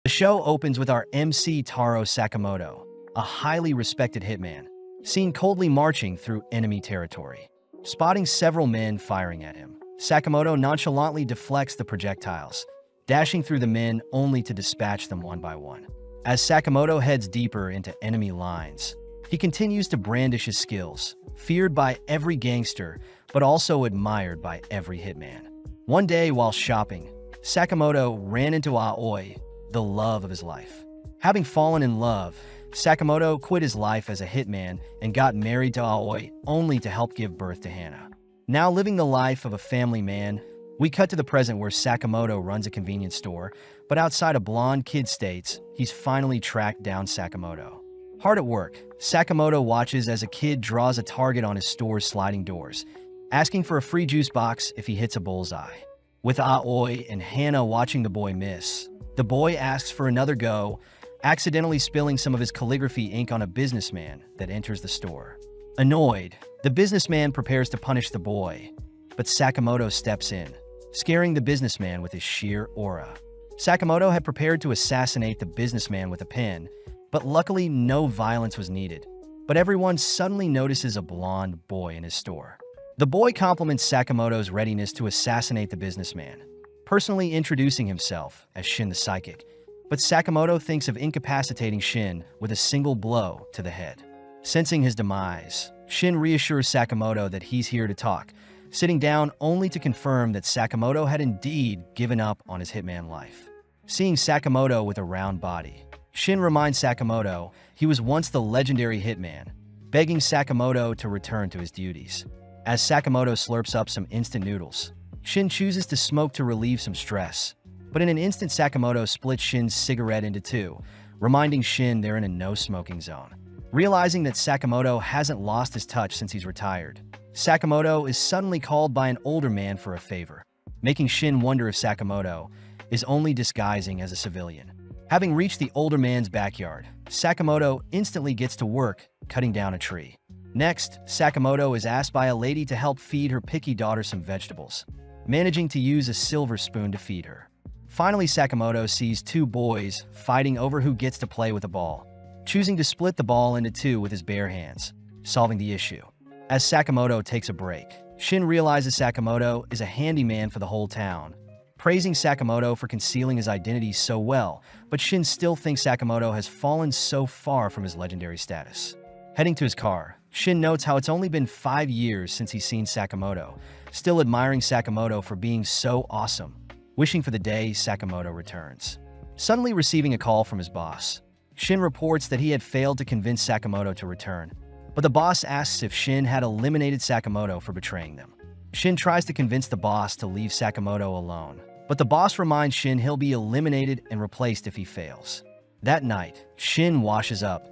The show opens with our MC Taro Sakamoto, a highly respected hitman, seen coldly marching through enemy territory. Spotting several men firing at him, Sakamoto nonchalantly deflects the projectiles, dashing through the men only to dispatch them one by one. As Sakamoto heads deeper into enemy lines, he continues to brandish his skills, feared by every gangster, but also admired by every hitman. One day while shopping, Sakamoto ran into Aoi, the love of his life. Having fallen in love, Sakamoto quit his life as a hitman and got married to Aoi only to help give birth to Hana. Now living the life of a family man, we cut to the present where Sakamoto runs a convenience store, but outside a blonde kid states he's finally tracked down Sakamoto. Hard at work, Sakamoto watches as a kid draws a target on his store's sliding doors, asking for a free juice box if he hits a bullseye. With Aoi and Hana watching the boy miss, the boy asks for another go, accidentally spilling some of his calligraphy ink on a businessman that enters the store. Annoyed, the businessman prepares to punish the boy, but Sakamoto steps in, scaring the businessman with his sheer aura. Sakamoto had prepared to assassinate the businessman with a pen, but luckily no violence was needed. But everyone suddenly notices a blonde boy in his store. The boy compliments Sakamoto's readiness to assassinate the businessman, personally introducing himself as Shin the Psychic, but Sakamoto thinks of incapacitating Shin with a single blow to the head. Sensing his demise, Shin reassures Sakamoto that he's here to talk, sitting down only to confirm that Sakamoto had indeed given up on his hitman life. Seeing Sakamoto with a round body, Shin reminds Sakamoto he was once the legendary hitman, begging Sakamoto to return to his duties. As Sakamoto slurps up some instant noodles, Shin chooses to smoke to relieve some stress, but in an instant Sakamoto splits Shin's cigarette into two, reminding Shin they're in a no-smoking zone. Realizing that Sakamoto hasn't lost his touch since he's retired, Sakamoto is suddenly called by an older man for a favor, making Shin wonder if Sakamoto is only disguising as a civilian. Having reached the older man's backyard, Sakamoto instantly gets to work cutting down a tree. Next, Sakamoto is asked by a lady to help feed her picky daughter some vegetables, managing to use a silver spoon to feed her. Finally, Sakamoto sees two boys fighting over who gets to play with a ball, choosing to split the ball into two with his bare hands, solving the issue. As Sakamoto takes a break, Shin realizes Sakamoto is a handyman for the whole town, praising Sakamoto for concealing his identity so well, but Shin still thinks Sakamoto has fallen so far from his legendary status. Heading to his car, Shin notes how it's only been 5 years since he's seen Sakamoto, still admiring Sakamoto for being so awesome, wishing for the day Sakamoto returns. Suddenly receiving a call from his boss, Shin reports that he had failed to convince Sakamoto to return, but the boss asks if Shin had eliminated Sakamoto for betraying them. Shin tries to convince the boss to leave Sakamoto alone, but the boss reminds Shin he'll be eliminated and replaced if he fails. That night, Shin washes up,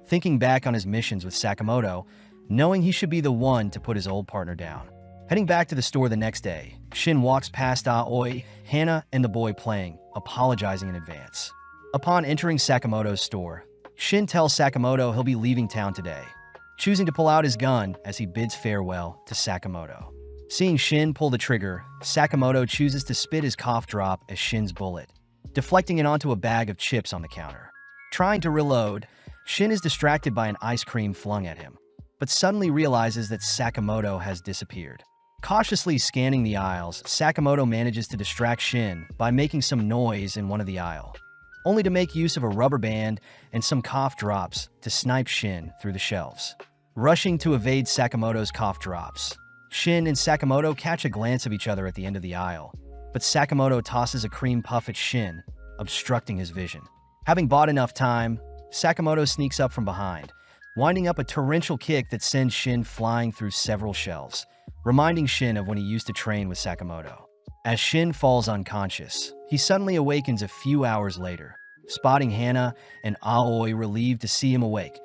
thinking back on his missions with Sakamoto, knowing he should be the one to put his old partner down. Heading back to the store the next day, Shin walks past Aoi, Hana, and the boy playing, apologizing in advance. Upon entering Sakamoto's store, Shin tells Sakamoto he'll be leaving town today, choosing to pull out his gun as he bids farewell to Sakamoto. Seeing Shin pull the trigger, Sakamoto chooses to spit his cough drop as Shin's bullet, deflecting it onto a bag of chips on the counter. Trying to reload, Shin is distracted by an ice cream flung at him, but suddenly realizes that Sakamoto has disappeared. Cautiously scanning the aisles, Sakamoto manages to distract Shin by making some noise in one of the aisles, only to make use of a rubber band and some cough drops to snipe Shin through the shelves. Rushing to evade Sakamoto's cough drops, Shin and Sakamoto catch a glance of each other at the end of the aisle, but Sakamoto tosses a cream puff at Shin, obstructing his vision. Having bought enough time, Sakamoto sneaks up from behind, winding up a torrential kick that sends Shin flying through several shelves, reminding Shin of when he used to train with Sakamoto. As Shin falls unconscious, he suddenly awakens a few hours later, spotting Hana and Aoi relieved to see him awake,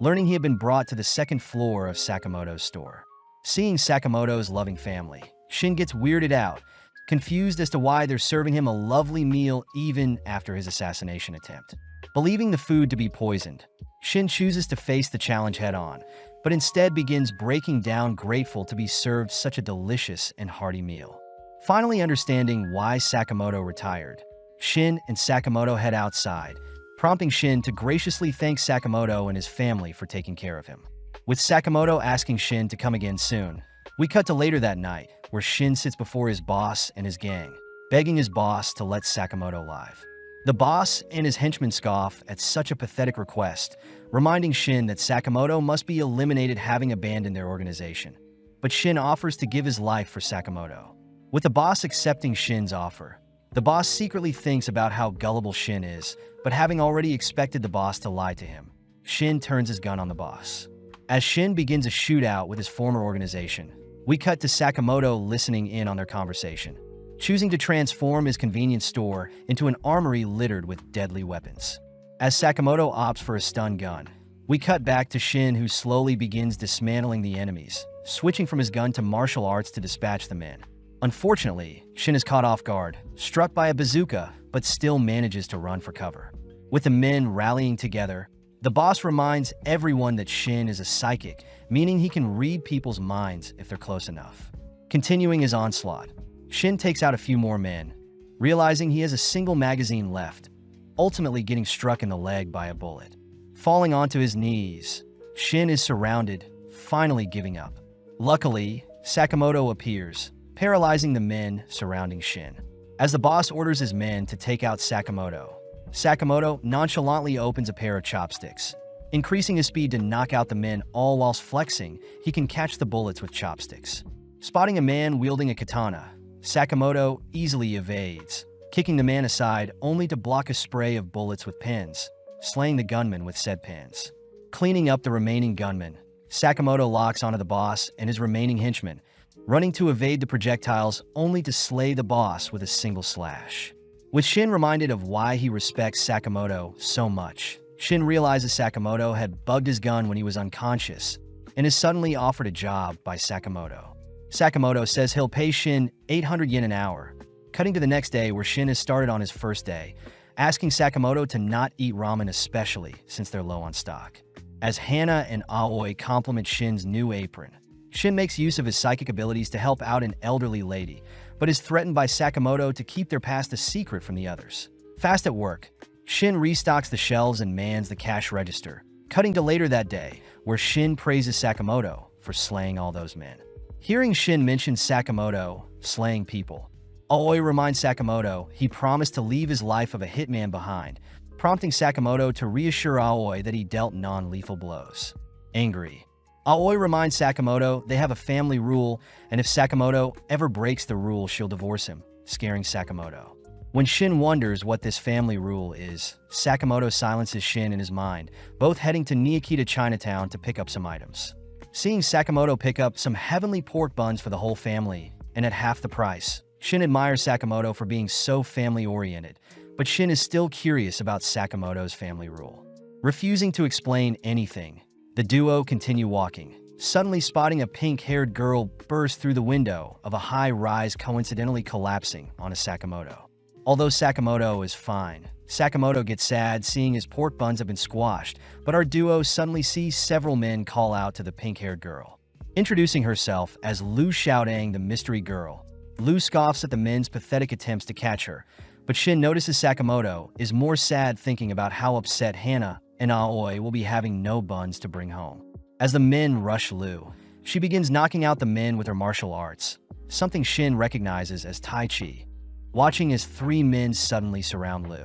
learning he had been brought to the second floor of Sakamoto's store. Seeing Sakamoto's loving family, Shin gets weirded out, confused as to why they're serving him a lovely meal even after his assassination attempt. Believing the food to be poisoned, Shin chooses to face the challenge head-on, but instead begins breaking down grateful to be served such a delicious and hearty meal. Finally understanding why Sakamoto retired, Shin and Sakamoto head outside, prompting Shin to graciously thank Sakamoto and his family for taking care of him. With Sakamoto asking Shin to come again soon, we cut to later that night, where Shin sits before his boss and his gang, begging his boss to let Sakamoto live. The boss and his henchmen scoff at such a pathetic request, reminding Shin that Sakamoto must be eliminated having abandoned their organization. But Shin offers to give his life for Sakamoto. With the boss accepting Shin's offer, the boss secretly thinks about how gullible Shin is, but having already expected the boss to lie to him, Shin turns his gun on the boss. As Shin begins a shootout with his former organization, we cut to Sakamoto listening in on their conversation, choosing to transform his convenience store into an armory littered with deadly weapons. As Sakamoto opts for a stun gun, we cut back to Shin, who slowly begins dismantling the enemies, switching from his gun to martial arts to dispatch the men. Unfortunately, Shin is caught off guard, struck by a bazooka, but still manages to run for cover. With the men rallying together, the boss reminds everyone that Shin is a psychic, meaning he can read people's minds if they're close enough. Continuing his onslaught, Shin takes out a few more men, realizing he has a single magazine left, ultimately getting struck in the leg by a bullet. Falling onto his knees, Shin is surrounded, finally giving up. Luckily, Sakamoto appears, paralyzing the men surrounding Shin. As the boss orders his men to take out Sakamoto, Sakamoto nonchalantly opens a pair of chopsticks. Increasing his speed to knock out the men all whilst flexing, he can catch the bullets with chopsticks. Spotting a man wielding a katana, Sakamoto easily evades, kicking the man aside only to block a spray of bullets with pins, slaying the gunman with said pins. Cleaning up the remaining gunmen, Sakamoto locks onto the boss and his remaining henchmen, running to evade the projectiles only to slay the boss with a single slash. With Shin reminded of why he respects Sakamoto so much, Shin realizes Sakamoto had bugged his gun when he was unconscious and is suddenly offered a job by Sakamoto. Sakamoto says he'll pay Shin 800 yen an hour, cutting to the next day where Shin has started on his first day, asking Sakamoto to not eat ramen, especially since they're low on stock. As Hana and Aoi compliment Shin's new apron, Shin makes use of his psychic abilities to help out an elderly lady, but is threatened by Sakamoto to keep their past a secret from the others. Fast at work, Shin restocks the shelves and mans the cash register, cutting to later that day, where Shin praises Sakamoto for slaying all those men. Hearing Shin mention Sakamoto slaying people, Aoi reminds Sakamoto he promised to leave his life of a hitman behind, prompting Sakamoto to reassure Aoi that he dealt non-lethal blows. Angry, Aoi reminds Sakamoto they have a family rule, and if Sakamoto ever breaks the rule, she'll divorce him, scaring Sakamoto. When Shin wonders what this family rule is, Sakamoto silences Shin in his mind, both heading to Niokita Chinatown to pick up some items. Seeing Sakamoto pick up some heavenly pork buns for the whole family, and at half the price, Shin admires Sakamoto for being so family-oriented, but Shin is still curious about Sakamoto's family rule. Refusing to explain anything, the duo continue walking, suddenly spotting a pink-haired girl burst through the window of a high-rise, coincidentally collapsing onto Sakamoto. Although Sakamoto is fine, Sakamoto gets sad seeing his pork buns have been squashed, but our duo suddenly sees several men call out to the pink-haired girl. Introducing herself as Lu Xiaodang, the mystery girl, Lu scoffs at the men's pathetic attempts to catch her, but Shin notices Sakamoto is more sad thinking about how upset Hana and Aoi will be having no buns to bring home. As the men rush Lu, she begins knocking out the men with her martial arts, something Shin recognizes as Tai Chi, watching as 3 men suddenly surround Lu.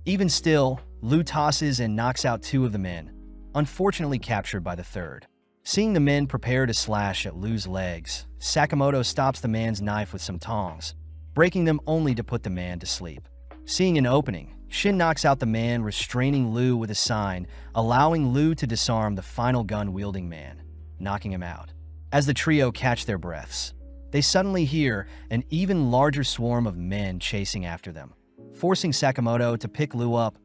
Even still, Lu tosses and knocks out 2 of the men, unfortunately captured by the 3rd. Seeing the men prepare to slash at Lu's legs, Sakamoto stops the man's knife with some tongs, breaking them only to put the man to sleep. Seeing an opening, Shin knocks out the man, restraining Lu with a sign, allowing Lu to disarm the final gun-wielding man, knocking him out. As the trio catch their breaths, they suddenly hear an even larger swarm of men chasing after them, forcing Sakamoto to pick Lu up,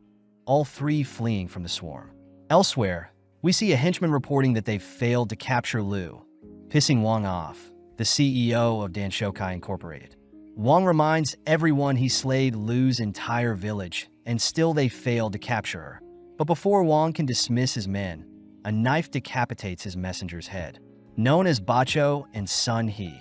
all 3 fleeing from the swarm. Elsewhere, we see a henchman reporting that they've failed to capture Lu, pissing Wang off, the CEO of Danshokai Incorporated. Wang reminds everyone he slayed Lu's entire village, and still they failed to capture her. But before Wang can dismiss his men, a knife decapitates his messenger's head. Known as Bacho and Sun He,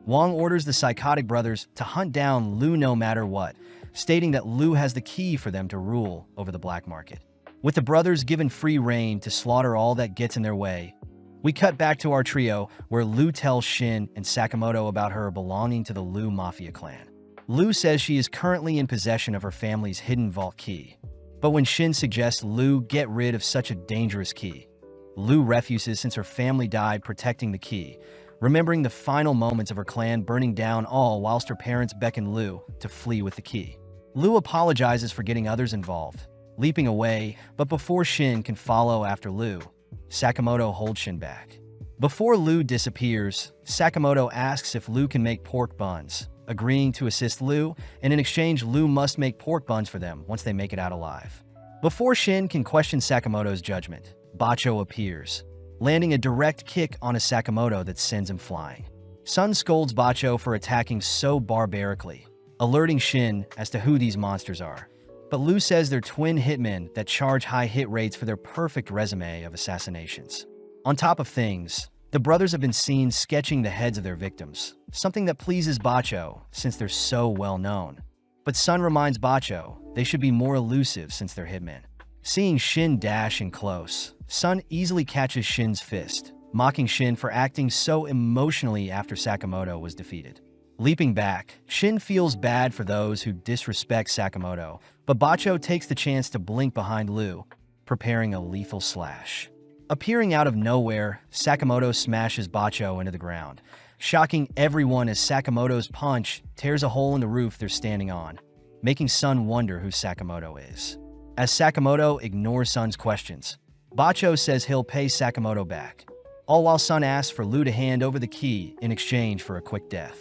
Wang orders the psychotic brothers to hunt down Lu no matter what, stating that Lu has the key for them to rule over the black market. With the brothers given free rein to slaughter all that gets in their way, we cut back to our trio where Lu tells Shin and Sakamoto about her belonging to the Lu Mafia clan. Lu says she is currently in possession of her family's hidden vault key, but when Shin suggests Lu get rid of such a dangerous key, Lu refuses since her family died protecting the key, remembering the final moments of her clan burning down all whilst her parents beckon Lu to flee with the key. Lu apologizes for getting others involved, leaping away, but before Shin can follow after Lu, Sakamoto holds Shin back. Before Lu disappears, Sakamoto asks if Lu can make pork buns, agreeing to assist Lu, and in exchange Lu must make pork buns for them once they make it out alive. Before Shin can question Sakamoto's judgment, Bacho appears, landing a direct kick on a Sakamoto that sends him flying. Sun scolds Bacho for attacking so barbarically, alerting Shin as to who these monsters are. But Lu says they're twin hitmen that charge high hit rates for their perfect resume of assassinations. On top of things, the brothers have been seen sketching the heads of their victims, something that pleases Bacho since they're so well known. But Sun reminds Bacho they should be more elusive since they're hitmen. Seeing Shin dash in close, Sun easily catches Shin's fist, mocking Shin for acting so emotionally after Sakamoto was defeated. Leaping back, Shin feels bad for those who disrespect Sakamoto, but Bacho takes the chance to blink behind Lu, preparing a lethal slash. Appearing out of nowhere, Sakamoto smashes Bacho into the ground, shocking everyone as Sakamoto's punch tears a hole in the roof they're standing on, making Sun wonder who Sakamoto is. As Sakamoto ignores Sun's questions, Bacho says he'll pay Sakamoto back, all while Sun asks for Lu to hand over the key in exchange for a quick death.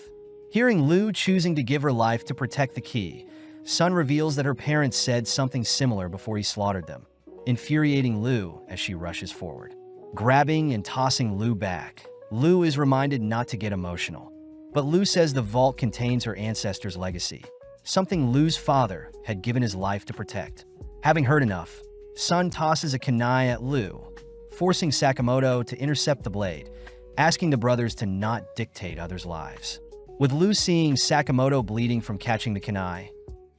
Hearing Lu choosing to give her life to protect the key, Sun reveals that her parents said something similar before he slaughtered them, infuriating Lu as she rushes forward. Grabbing and tossing Lu back, Lu is reminded not to get emotional. But Lu says the vault contains her ancestors' legacy, something Lu's father had given his life to protect. Having heard enough, Sun tosses a kunai at Lu, forcing Sakamoto to intercept the blade, asking the brothers to not dictate others' lives. With Lu seeing Sakamoto bleeding from catching the kunai,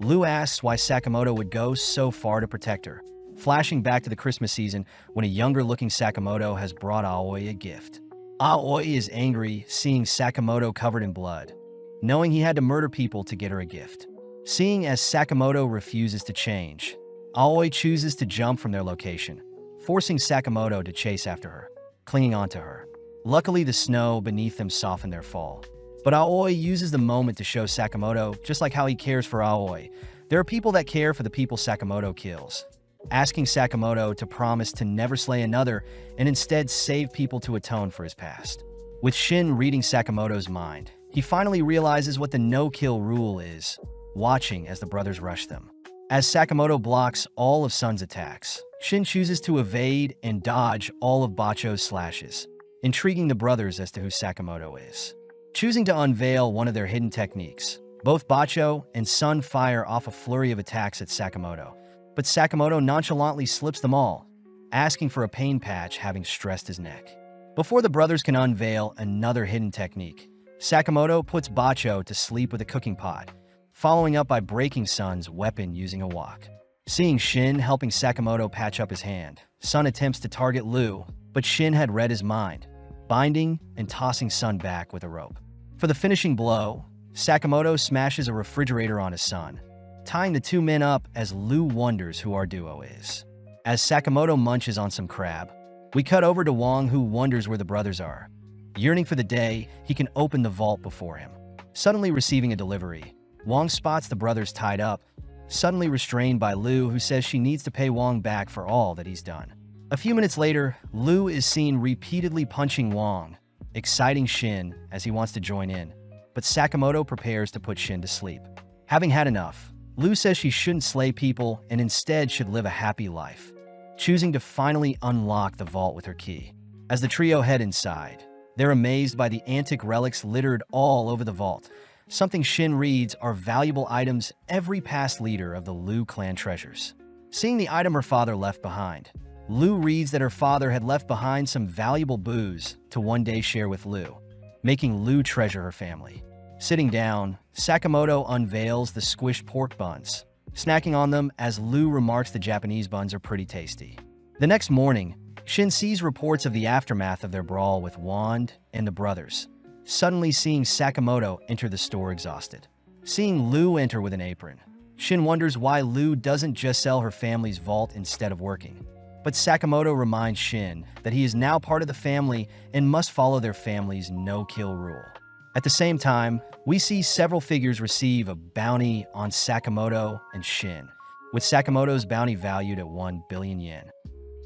Lu asks why Sakamoto would go so far to protect her, flashing back to the Christmas season when a younger-looking Sakamoto has brought Aoi a gift. Aoi is angry seeing Sakamoto covered in blood, knowing he had to murder people to get her a gift. Seeing as Sakamoto refuses to change, Aoi chooses to jump from their location, forcing Sakamoto to chase after her, clinging onto her. Luckily, the snow beneath them softened their fall. But Aoi uses the moment to show Sakamoto just like how he cares for Aoi. There are people that care for the people Sakamoto kills, asking Sakamoto to promise to never slay another and instead save people to atone for his past. With Shin reading Sakamoto's mind, he finally realizes what the no-kill rule is, watching as the brothers rush them. As Sakamoto blocks all of Sun's attacks, Shin chooses to evade and dodge all of Bacho's slashes, intriguing the brothers as to who Sakamoto is. Choosing to unveil one of their hidden techniques, both Bacho and Sun fire off a flurry of attacks at Sakamoto, but Sakamoto nonchalantly slips them all, asking for a pain patch having stressed his neck. Before the brothers can unveil another hidden technique, Sakamoto puts Bacho to sleep with a cooking pot, following up by breaking Sun's weapon using a wok. Seeing Shin helping Sakamoto patch up his hand, Sun attempts to target Lu, but Shin had read his mind, binding and tossing Sun back with a rope. For the finishing blow, Sakamoto smashes a refrigerator on his son, tying the two men up as Lu wonders who our duo is. As Sakamoto munches on some crab, we cut over to Wong, who wonders where the brothers are. Yearning for the day he can open the vault before him. Suddenly receiving a delivery, Wong spots the brothers tied up, suddenly restrained by Lu, who says she needs to pay Wong back for all that he's done. A few minutes later, Lu is seen repeatedly punching Wong, exciting Shin as he wants to join in, but Sakamoto prepares to put Shin to sleep. Having had enough, Lu says she shouldn't slay people and instead should live a happy life, choosing to finally unlock the vault with her key. As the trio head inside, they're amazed by the antique relics littered all over the vault. Something Shin reads are valuable items every past leader of the Lu clan treasures. Seeing the item her father left behind, Lu reads that her father had left behind some valuable booze to one day share with Lu, making Lu treasure her family. Sitting down, Sakamoto unveils the squished pork buns, snacking on them as Lu remarks the Japanese buns are pretty tasty. The next morning, Shin sees reports of the aftermath of their brawl with Wand and the brothers, suddenly seeing Sakamoto enter the store exhausted. Seeing Lu enter with an apron, Shin wonders why Lu doesn't just sell her family's vault instead of working. But Sakamoto reminds Shin that he is now part of the family and must follow their family's no-kill rule. At the same time, we see several figures receive a bounty on Sakamoto and Shin, with Sakamoto's bounty valued at 1 billion yen.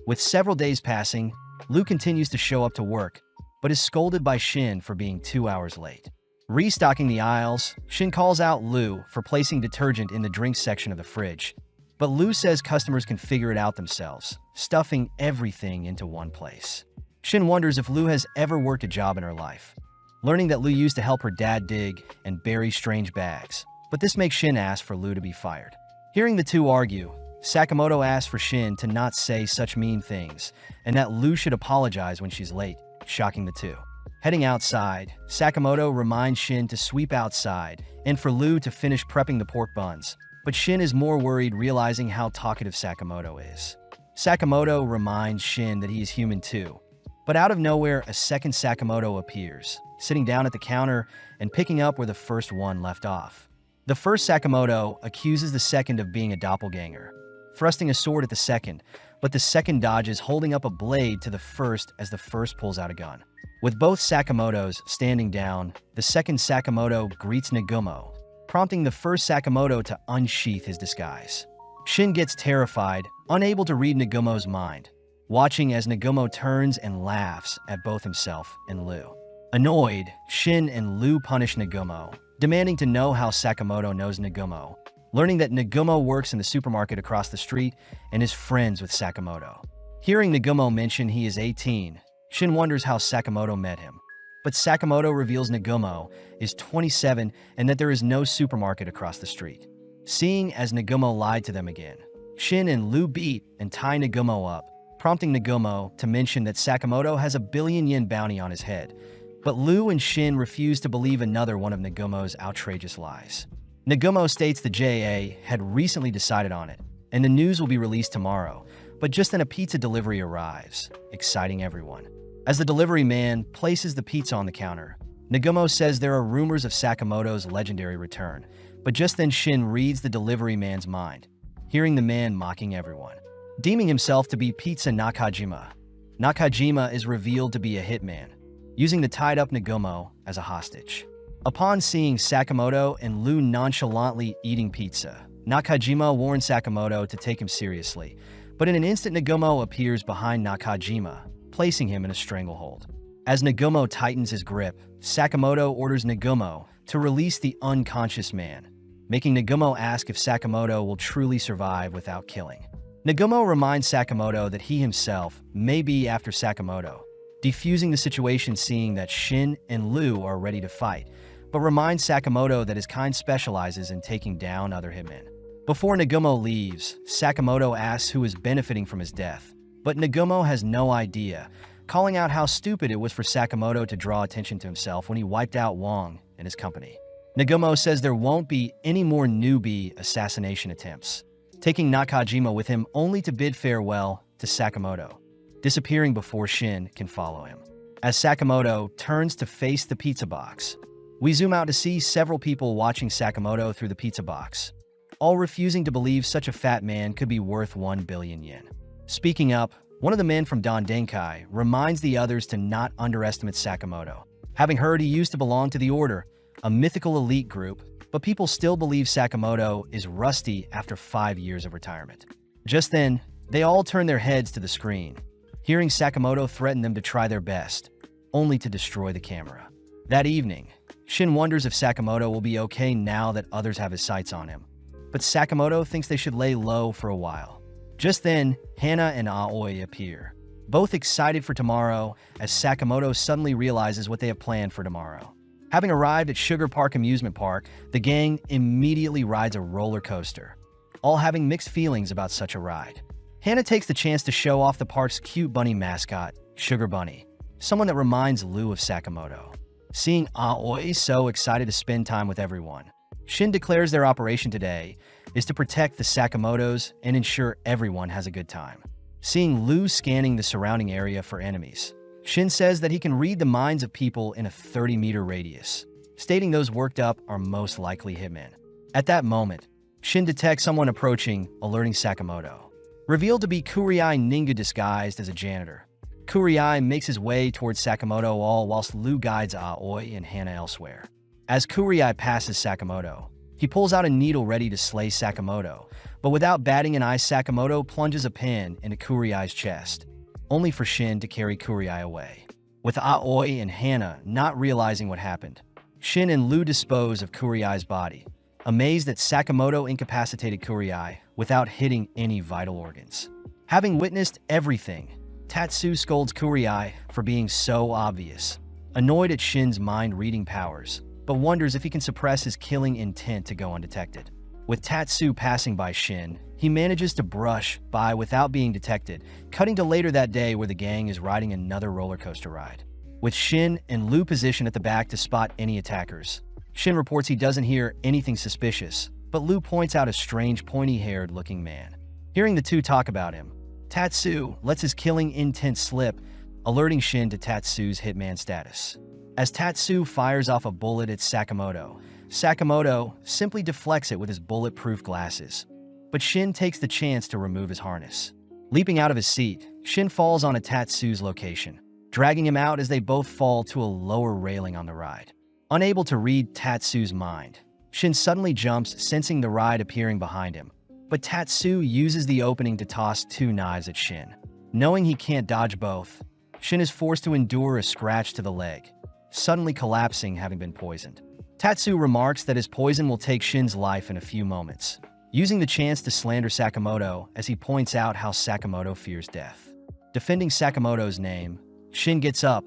With several days passing, Lu continues to show up to work, but is scolded by Shin for being 2 hours late. Restocking the aisles, Shin calls out Lu for placing detergent in the drinks section of the fridge, but Lu says customers can figure it out themselves, stuffing everything into one place. Shin wonders if Lu has ever worked a job in her life, learning that Lu used to help her dad dig and bury strange bags, but this makes Shin ask for Lu to be fired. Hearing the two argue, Sakamoto asks for Shin to not say such mean things, and that Lu should apologize when she's late, shocking the two. Heading outside, Sakamoto reminds Shin to sweep outside and for Lu to finish prepping the pork buns, but Shin is more worried realizing how talkative Sakamoto is. Sakamoto reminds Shin that he is human too, but out of nowhere a second Sakamoto appears, sitting down at the counter and picking up where the first one left off. The first Sakamoto accuses the second of being a doppelganger, thrusting a sword at the second, but the second dodges, holding up a blade to the first as the first pulls out a gun. With both Sakamotos standing down, the second Sakamoto greets Nagumo, prompting the first Sakamoto to unsheath his disguise. Shin gets terrified, unable to read Nagumo's mind, watching as Nagumo turns and laughs at both himself and Lu. Annoyed, Shin and Lu punish Nagumo, demanding to know how Sakamoto knows Nagumo, learning that Nagumo works in the supermarket across the street and is friends with Sakamoto. Hearing Nagumo mention he is 18, Shin wonders how Sakamoto met him, but Sakamoto reveals Nagumo is 27 and that there is no supermarket across the street. Seeing as Nagumo lied to them again, Shin and Lu beat and tie Nagumo up, prompting Nagumo to mention that Sakamoto has a 1 billion yen bounty on his head, but Lu and Shin refuse to believe another one of Nagumo's outrageous lies. Nagumo states the JA had recently decided on it, and the news will be released tomorrow, but just then a pizza delivery arrives, exciting everyone. As the delivery man places the pizza on the counter, Nagumo says there are rumors of Sakamoto's legendary return, but just then Shin reads the delivery man's mind, hearing the man mocking everyone. Deeming himself to be Pizza Nakajima, Nakajima is revealed to be a hitman, using the tied-up Nagumo as a hostage. Upon seeing Sakamoto and Lu nonchalantly eating pizza, Nakajima warns Sakamoto to take him seriously, but in an instant Nagumo appears behind Nakajima, placing him in a stranglehold. As Nagumo tightens his grip, Sakamoto orders Nagumo to release the unconscious man, making Nagumo ask if Sakamoto will truly survive without killing. Nagumo reminds Sakamoto that he himself may be after Sakamoto, defusing the situation seeing that Shin and Lu are ready to fight, but reminds Sakamoto that his kind specializes in taking down other hitmen. Before Nagumo leaves, Sakamoto asks who is benefiting from his death, but Nagumo has no idea, calling out how stupid it was for Sakamoto to draw attention to himself when he wiped out Wong and his company. Nagumo says there won't be any more newbie assassination attempts, taking Nakajima with him only to bid farewell to Sakamoto, disappearing before Shin can follow him. As Sakamoto turns to face the pizza box, we zoom out to see several people watching Sakamoto through the pizza box, all refusing to believe such a fat man could be worth 1 billion yen. Speaking up, one of the men from Don Denkai reminds the others to not underestimate Sakamoto, having heard he used to belong to the Order, a mythical elite group, but people still believe Sakamoto is rusty after 5 years of retirement. Just then, they all turn their heads to the screen, hearing Sakamoto threaten them to try their best, only to destroy the camera. That evening, Shin wonders if Sakamoto will be okay now that others have his sights on him, but Sakamoto thinks they should lay low for a while. Just then, Hana and Aoi appear, both excited for tomorrow as Sakamoto suddenly realizes what they have planned for tomorrow. Having arrived at Sugar Park Amusement Park, the gang immediately rides a roller coaster, all having mixed feelings about such a ride. Hana takes the chance to show off the park's cute bunny mascot, Sugar Bunny, someone that reminds Lu of Sakamoto. Seeing Aoi so excited to spend time with everyone, Shin declares their operation today is to protect the Sakamotos and ensure everyone has a good time. Seeing Lu scanning the surrounding area for enemies, Shin says that he can read the minds of people in a 30-meter radius, stating those worked up are most likely hitmen. At that moment, Shin detects someone approaching, alerting Sakamoto. Revealed to be Kuriai Ninga disguised as a janitor, Kuriai makes his way towards Sakamoto all whilst Lu guides Aoi and Hana elsewhere. As Kuriai passes Sakamoto, he pulls out a needle ready to slay Sakamoto, but without batting an eye, Sakamoto plunges a pin into Kuriai's chest, only for Shin to carry Kuriai away. With Aoi and Hana not realizing what happened, Shin and Lu dispose of Kuriai's body, amazed that Sakamoto incapacitated Kuriai without hitting any vital organs. Having witnessed everything, Tatsu scolds Kuriai for being so obvious, annoyed at Shin's mind-reading powers, but wonders if he can suppress his killing intent to go undetected. With Tatsu passing by Shin, he manages to brush by without being detected, cutting to later that day where the gang is riding another roller coaster ride. With Shin and Lu positioned at the back to spot any attackers, Shin reports he doesn't hear anything suspicious, but Lu points out a strange pointy-haired looking man. Hearing the two talk about him, Tatsu lets his killing intent slip, alerting Shin to Tatsu's hitman status. As Tatsu fires off a bullet at Sakamoto, Sakamoto simply deflects it with his bulletproof glasses, but Shin takes the chance to remove his harness. Leaping out of his seat, Shin falls onto Tatsu's location, dragging him out as they both fall to a lower railing on the ride. Unable to read Tatsu's mind, Shin suddenly jumps, sensing the ride appearing behind him, but Tatsu uses the opening to toss two knives at Shin. Knowing he can't dodge both, Shin is forced to endure a scratch to the leg, suddenly collapsing having been poisoned. Tatsu remarks that his poison will take Shin's life in a few moments, using the chance to slander Sakamoto as he points out how Sakamoto fears death. Defending Sakamoto's name, Shin gets up,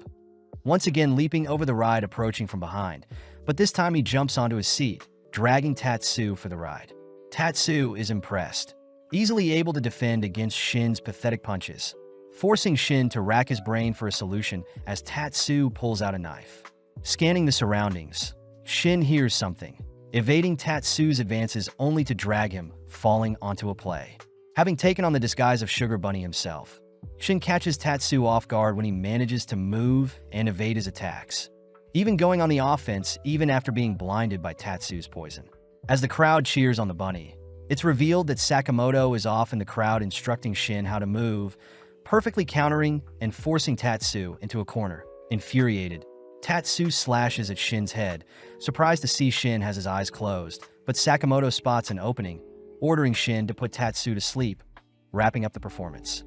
once again leaping over the ride approaching from behind, but this time he jumps onto his seat, dragging Tatsu for the ride. Tatsu is impressed, easily able to defend against Shin's pathetic punches, forcing Shin to rack his brain for a solution as Tatsu pulls out a knife. Scanning the surroundings, Shin hears something, evading Tatsu's advances only to drag him, falling onto a play. Having taken on the disguise of Sugar Bunny himself, Shin catches Tatsu off guard when he manages to move and evade his attacks, even going on the offense even after being blinded by Tatsu's poison. As the crowd cheers on the bunny, it's revealed that Sakamoto is off in the crowd instructing Shin how to move, perfectly countering and forcing Tatsu into a corner. Infuriated, Tatsu slashes at Shin's head, surprised to see Shin has his eyes closed, but Sakamoto spots an opening, ordering Shin to put Tatsu to sleep, wrapping up the performance.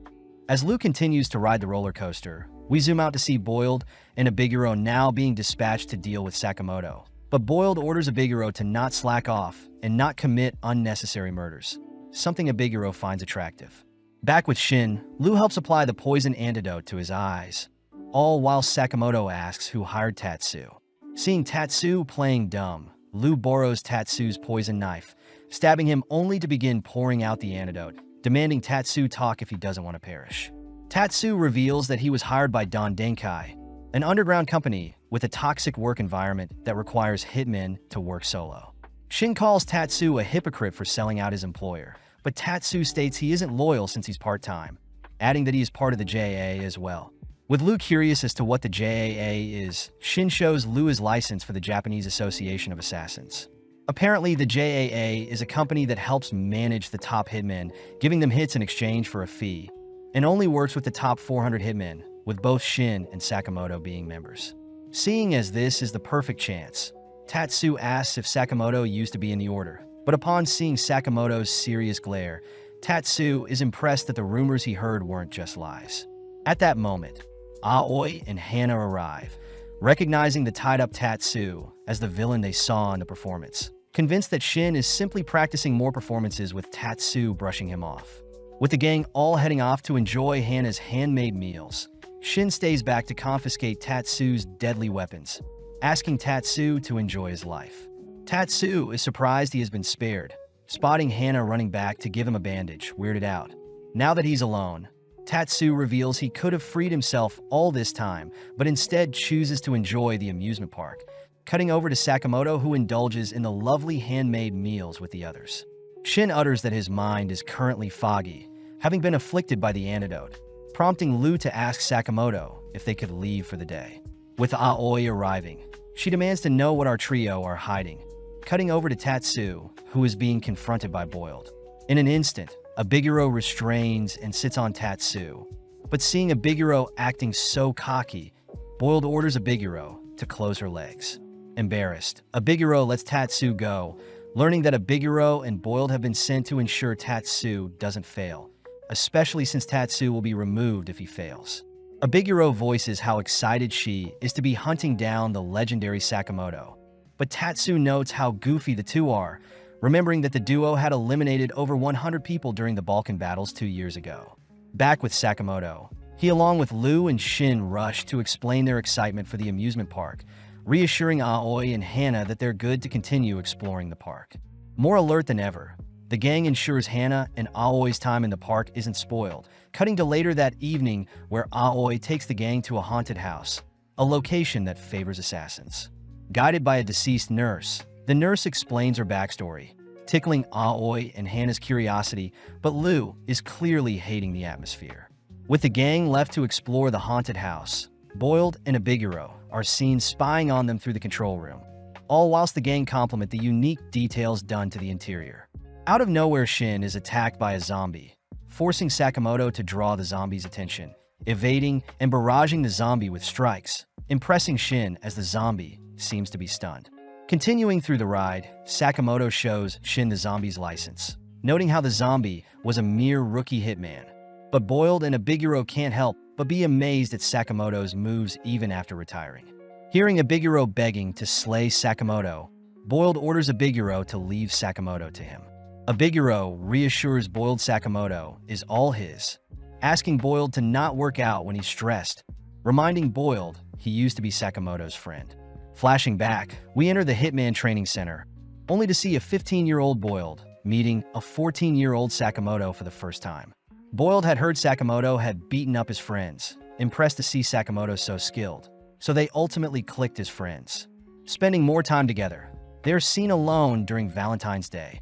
As Lu continues to ride the roller coaster, we zoom out to see Boiled and Abiguro now being dispatched to deal with Sakamoto. But Boiled orders Abiguro to not slack off and not commit unnecessary murders, something Abiguro finds attractive. Back with Shin, Lu helps apply the poison antidote to his eyes, all while Sakamoto asks who hired Tatsu. Seeing Tatsu playing dumb, Lu borrows Tatsu's poison knife, stabbing him only to begin pouring out the antidote, demanding Tatsu talk if he doesn't want to perish. Tatsu reveals that he was hired by Don Denkai, an underground company with a toxic work environment that requires hitmen to work solo. Shin calls Tatsu a hypocrite for selling out his employer, but Tatsu states he isn't loyal since he's part-time, adding that he is part of the JAA as well. With Lu curious as to what the JAA is, Shin shows Lu his license for the Japanese Association of Assassins. Apparently, the JAA is a company that helps manage the top hitmen, giving them hits in exchange for a fee, and only works with the top 400 hitmen, with both Shin and Sakamoto being members. Seeing as this is the perfect chance, Tatsu asks if Sakamoto used to be in the order, but upon seeing Sakamoto's serious glare, Tatsu is impressed that the rumors he heard weren't just lies. At that moment, Aoi and Hana arrive, recognizing the tied-up Tatsu as the villain they saw in the performance, convinced that Shin is simply practicing more performances with Tatsu brushing him off. With the gang all heading off to enjoy Hana's handmade meals, Shin stays back to confiscate Tatsu's deadly weapons, asking Tatsu to enjoy his life. Tatsu is surprised he has been spared, spotting Hana running back to give him a bandage, weirded out. Now that he's alone, Tatsu reveals he could have freed himself all this time, but instead chooses to enjoy the amusement park, cutting over to Sakamoto, who indulges in the lovely handmade meals with the others. Shin utters that his mind is currently foggy, having been afflicted by the antidote, prompting Lu to ask Sakamoto if they could leave for the day. With Aoi arriving, she demands to know what our trio are hiding, cutting over to Tatsu, who is being confronted by Boiled. In an instant, Abiguro restrains and sits on Tatsu, but seeing Abiguro acting so cocky, Boiled orders Abiguro to close her legs. Embarrassed, Abiguro lets Tatsu go, learning that Abiguro and Boiled have been sent to ensure Tatsu doesn't fail, especially since Tatsu will be removed if he fails. Abiguro voices how excited she is to be hunting down the legendary Sakamoto, but Tatsu notes how goofy the two are, remembering that the duo had eliminated over 100 people during the Balkan battles 2 years ago. Back with Sakamoto, he along with Lu and Shin rush to explain their excitement for the amusement park, reassuring Aoi and Hana that they're good to continue exploring the park. More alert than ever, the gang ensures Hana and Aoi's time in the park isn't spoiled, cutting to later that evening where Aoi takes the gang to a haunted house, a location that favors assassins. Guided by a deceased nurse, the nurse explains her backstory, tickling Aoi and Hana's curiosity, but Lu is clearly hating the atmosphere. With the gang left to explore the haunted house, Boiled and Abiguro are seen spying on them through the control room, all whilst the gang compliment the unique details done to the interior. Out of nowhere, Shin is attacked by a zombie, forcing Sakamoto to draw the zombie's attention, evading and barraging the zombie with strikes, impressing Shin as the zombie seems to be stunned. Continuing through the ride, Sakamoto shows Shin the zombie's license, noting how the zombie was a mere rookie hitman. But Boiled and Abiguro can't help but be amazed at Sakamoto's moves even after retiring. Hearing Abiguro begging to slay Sakamoto, Boiled orders Abiguro to leave Sakamoto to him. Abiguro reassures Boiled Sakamoto is all his, asking Boiled to not work out when he's stressed, reminding Boiled he used to be Sakamoto's friend. Flashing back, we enter the Hitman Training Center, only to see a 15-year-old Boiled meeting a 14-year-old Sakamoto for the first time. Boiled had heard Sakamoto had beaten up his friends, impressed to see Sakamoto so skilled, so they ultimately clicked as friends. Spending more time together, they are seen alone during Valentine's Day,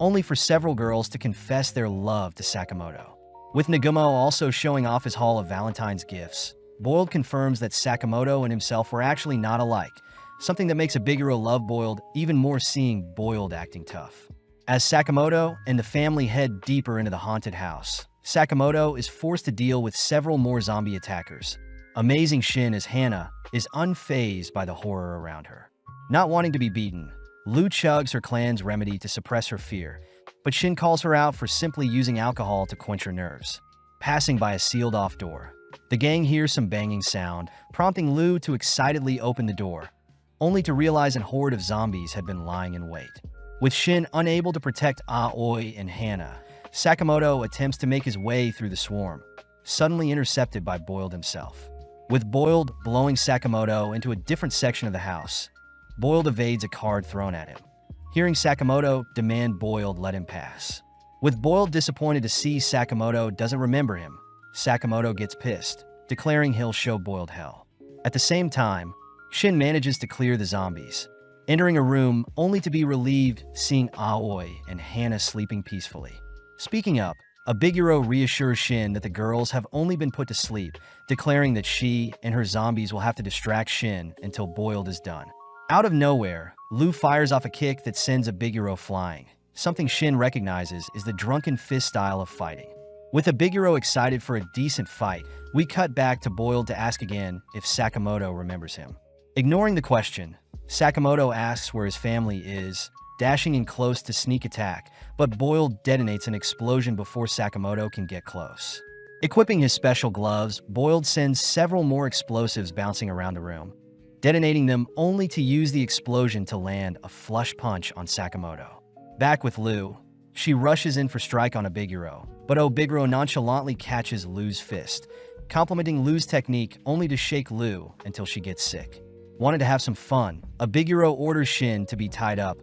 only for several girls to confess their love to Sakamoto. With Nagumo also showing off his haul of Valentine's gifts, Boiled confirms that Sakamoto and himself were actually not alike, something that makes Abiguro love Boiled even more, seeing Boiled acting tough. As Sakamoto and the family head deeper into the haunted house, Sakamoto is forced to deal with several more zombie attackers, amazing Shin as Hana is unfazed by the horror around her. Not wanting to be beaten, Lu chugs her clan's remedy to suppress her fear, but Shin calls her out for simply using alcohol to quench her nerves. Passing by a sealed-off door, the gang hears some banging sound, prompting Lu to excitedly open the door, only to realize a horde of zombies had been lying in wait. With Shin unable to protect Aoi and Hana, Sakamoto attempts to make his way through the swarm, suddenly intercepted by Boiled himself. With Boiled blowing Sakamoto into a different section of the house, Boiled evades a card thrown at him. Hearing Sakamoto demand Boiled let him pass. With Boiled disappointed to see Sakamoto doesn't remember him, Sakamoto gets pissed, declaring he'll show Boiled hell. At the same time, Shin manages to clear the zombies, entering a room only to be relieved seeing Aoi and Hana sleeping peacefully. Speaking up, Abiguro reassures Shin that the girls have only been put to sleep, declaring that she and her zombies will have to distract Shin until Boiled is done. Out of nowhere, Lu fires off a kick that sends Abiguro flying, something Shin recognizes is the drunken fist style of fighting. With Abiguro excited for a decent fight, we cut back to Boiled to ask again if Sakamoto remembers him. Ignoring the question, Sakamoto asks where his family is, dashing in close to sneak attack, but Boiled detonates an explosion before Sakamoto can get close. Equipping his special gloves, Boiled sends several more explosives bouncing around the room, detonating them only to use the explosion to land a flush punch on Sakamoto. Back with Lu, she rushes in for strike on Abiguro, but Abiguro nonchalantly catches Lu's fist, complimenting Lu's technique only to shake Lu until she gets sick. Wanted to have some fun, Abiguro orders Shin to be tied up,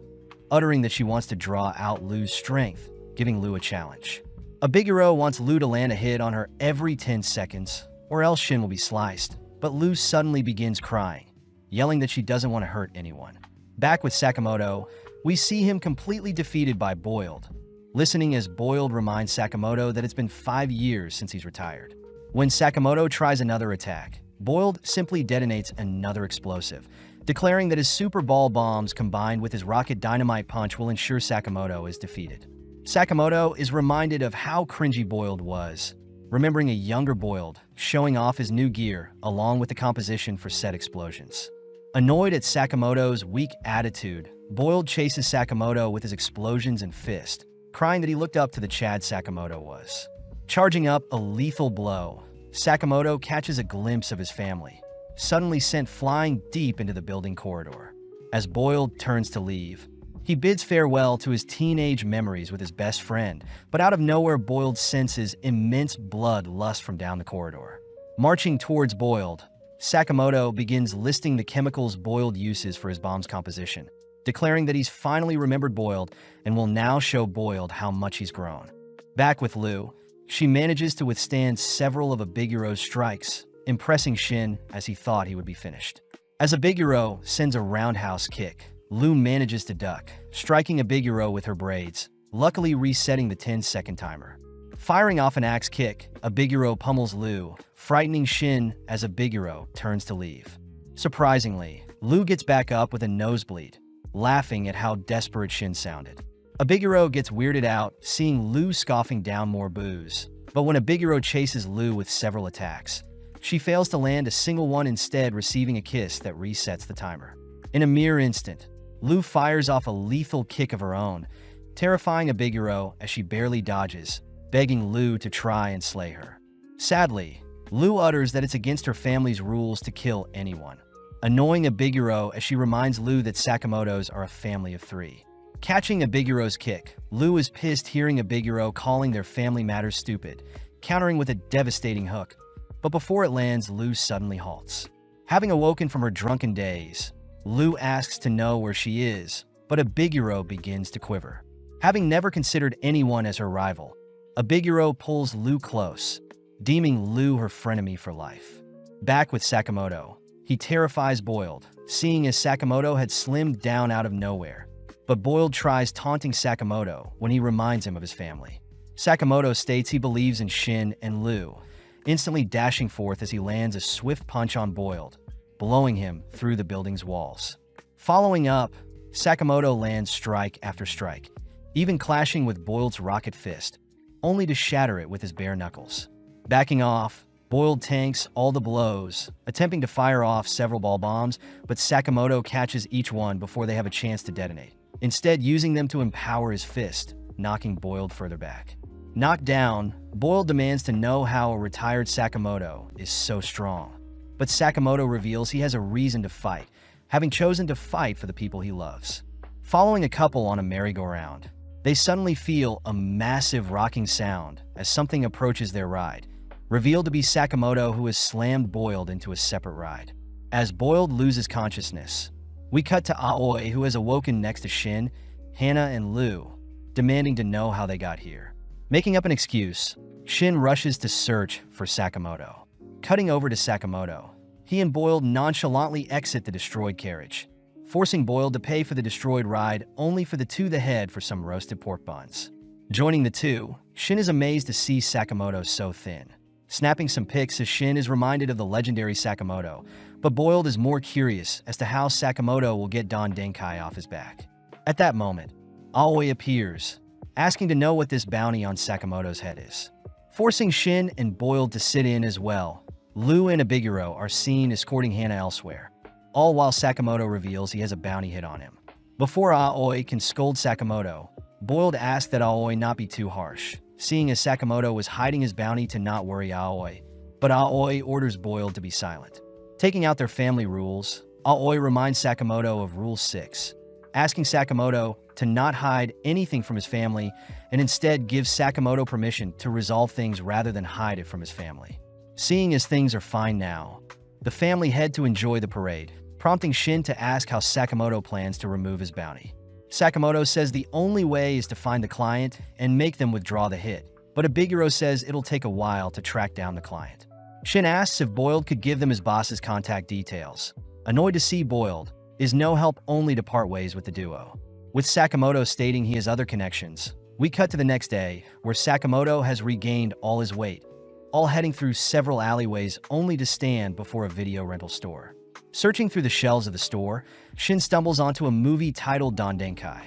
uttering that she wants to draw out Lu's strength, giving Lu a challenge. Abiguro wants Lu to land a hit on her every 10 seconds, or else Shin will be sliced. But Lu suddenly begins crying, yelling that she doesn't want to hurt anyone. Back with Sakamoto, we see him completely defeated by Boiled, listening as Boiled reminds Sakamoto that it's been 5 years since he's retired. When Sakamoto tries another attack, Boiled simply detonates another explosive, declaring that his Super Ball bombs combined with his Rocket Dynamite Punch will ensure Sakamoto is defeated. Sakamoto is reminded of how cringy Boiled was, remembering a younger Boiled showing off his new gear along with the composition for said explosions. Annoyed at Sakamoto's weak attitude, Boiled chases Sakamoto with his explosions and fist, crying that he looked up to the Chad Sakamoto was. Charging up a lethal blow, Sakamoto catches a glimpse of his family, suddenly sent flying deep into the building corridor. As Boiled turns to leave, he bids farewell to his teenage memories with his best friend, but out of nowhere Boiled senses immense blood lust from down the corridor. Marching towards Boiled, Sakamoto begins listing the chemicals Boiled uses for his bomb's composition, declaring that he's finally remembered Boiled and will now show Boiled how much he's grown. Back with Lu, she manages to withstand several of Abiguro's strikes, impressing Shin as he thought he would be finished. As Abiguro sends a roundhouse kick, Lu manages to duck, striking Abiguro with her braids, luckily resetting the 10-second timer. Firing off an axe kick, Abiguro pummels Lu, frightening Shin as Abiguro turns to leave. Surprisingly, Lu gets back up with a nosebleed, laughing at how desperate Shin sounded. Abiguro gets weirded out, seeing Lu scoffing down more boos. But when Abiguro chases Lu with several attacks, she fails to land a single one, instead receiving a kiss that resets the timer. In a mere instant, Lu fires off a lethal kick of her own, terrifying Abiguro as she barely dodges, begging Lu to try and slay her. Sadly, Lu utters that it's against her family's rules to kill anyone, annoying Abiguro as she reminds Lu that Sakamotos are a family of 3. Catching Abiguro's kick, Lu is pissed hearing Abiguro calling their family matters stupid, countering with a devastating hook. But before it lands, Lu suddenly halts. Having awoken from her drunken daze, Lu asks to know where she is, but Abiguro begins to quiver. Having never considered anyone as her rival, Abiguro pulls Lu close, deeming Lu her frenemy for life. Back with Sakamoto, he terrifies Boiled, seeing as Sakamoto had slimmed down out of nowhere. But Boiled tries taunting Sakamoto when he reminds him of his family. Sakamoto states he believes in Shin and Lu, instantly dashing forth as he lands a swift punch on Boiled, blowing him through the building's walls. Following up, Sakamoto lands strike after strike, even clashing with Boiled's rocket fist, only to shatter it with his bare knuckles. Backing off, Boiled tanks all the blows, attempting to fire off several ball bombs, but Sakamoto catches each one before they have a chance to detonate, instead using them to empower his fist, knocking Boiled further back. Knocked down, Boiled demands to know how a retired Sakamoto is so strong. But Sakamoto reveals he has a reason to fight, having chosen to fight for the people he loves. Following a couple on a merry-go-round, they suddenly feel a massive rocking sound as something approaches their ride, revealed to be Sakamoto, who has slammed Boiled into a separate ride. As Boiled loses consciousness, we cut to Aoi, who has awoken next to Shin, Hana, and Lu, demanding to know how they got here. Making up an excuse, Shin rushes to search for Sakamoto. Cutting over to Sakamoto, he and Boiled nonchalantly exit the destroyed carriage, forcing Boiled to pay for the destroyed ride only for the two to head for some roasted pork buns. Joining the two, Shin is amazed to see Sakamoto so thin. Snapping some pics as Shin is reminded of the legendary Sakamoto, but Boiled is more curious as to how Sakamoto will get Don Denkai off his back. At that moment, Aoi appears, asking to know what this bounty on Sakamoto's head is. Forcing Shin and Boiled to sit in as well, Lu and Abiguro are seen escorting Hana elsewhere, all while Sakamoto reveals he has a bounty hit on him. Before Aoi can scold Sakamoto, Boiled asks that Aoi not be too harsh, seeing as Sakamoto was hiding his bounty to not worry Aoi, but Aoi orders Boiled to be silent. Taking out their family rules, Aoi reminds Sakamoto of Rule 6, asking Sakamoto to not hide anything from his family and instead gives Sakamoto permission to resolve things rather than hide it from his family. Seeing as things are fine now, the family head to enjoy the parade, prompting Shin to ask how Sakamoto plans to remove his bounty. Sakamoto says the only way is to find the client and make them withdraw the hit, but Abiguro says it'll take a while to track down the client. Shin asks if Boiled could give them his boss's contact details. Annoyed to see Boiled, is no help, only to part ways with the duo. With Sakamoto stating he has other connections, we cut to the next day, where Sakamoto has regained all his weight, all heading through several alleyways only to stand before a video rental store. Searching through the shelves of the store, Shin stumbles onto a movie titled Dandenkai.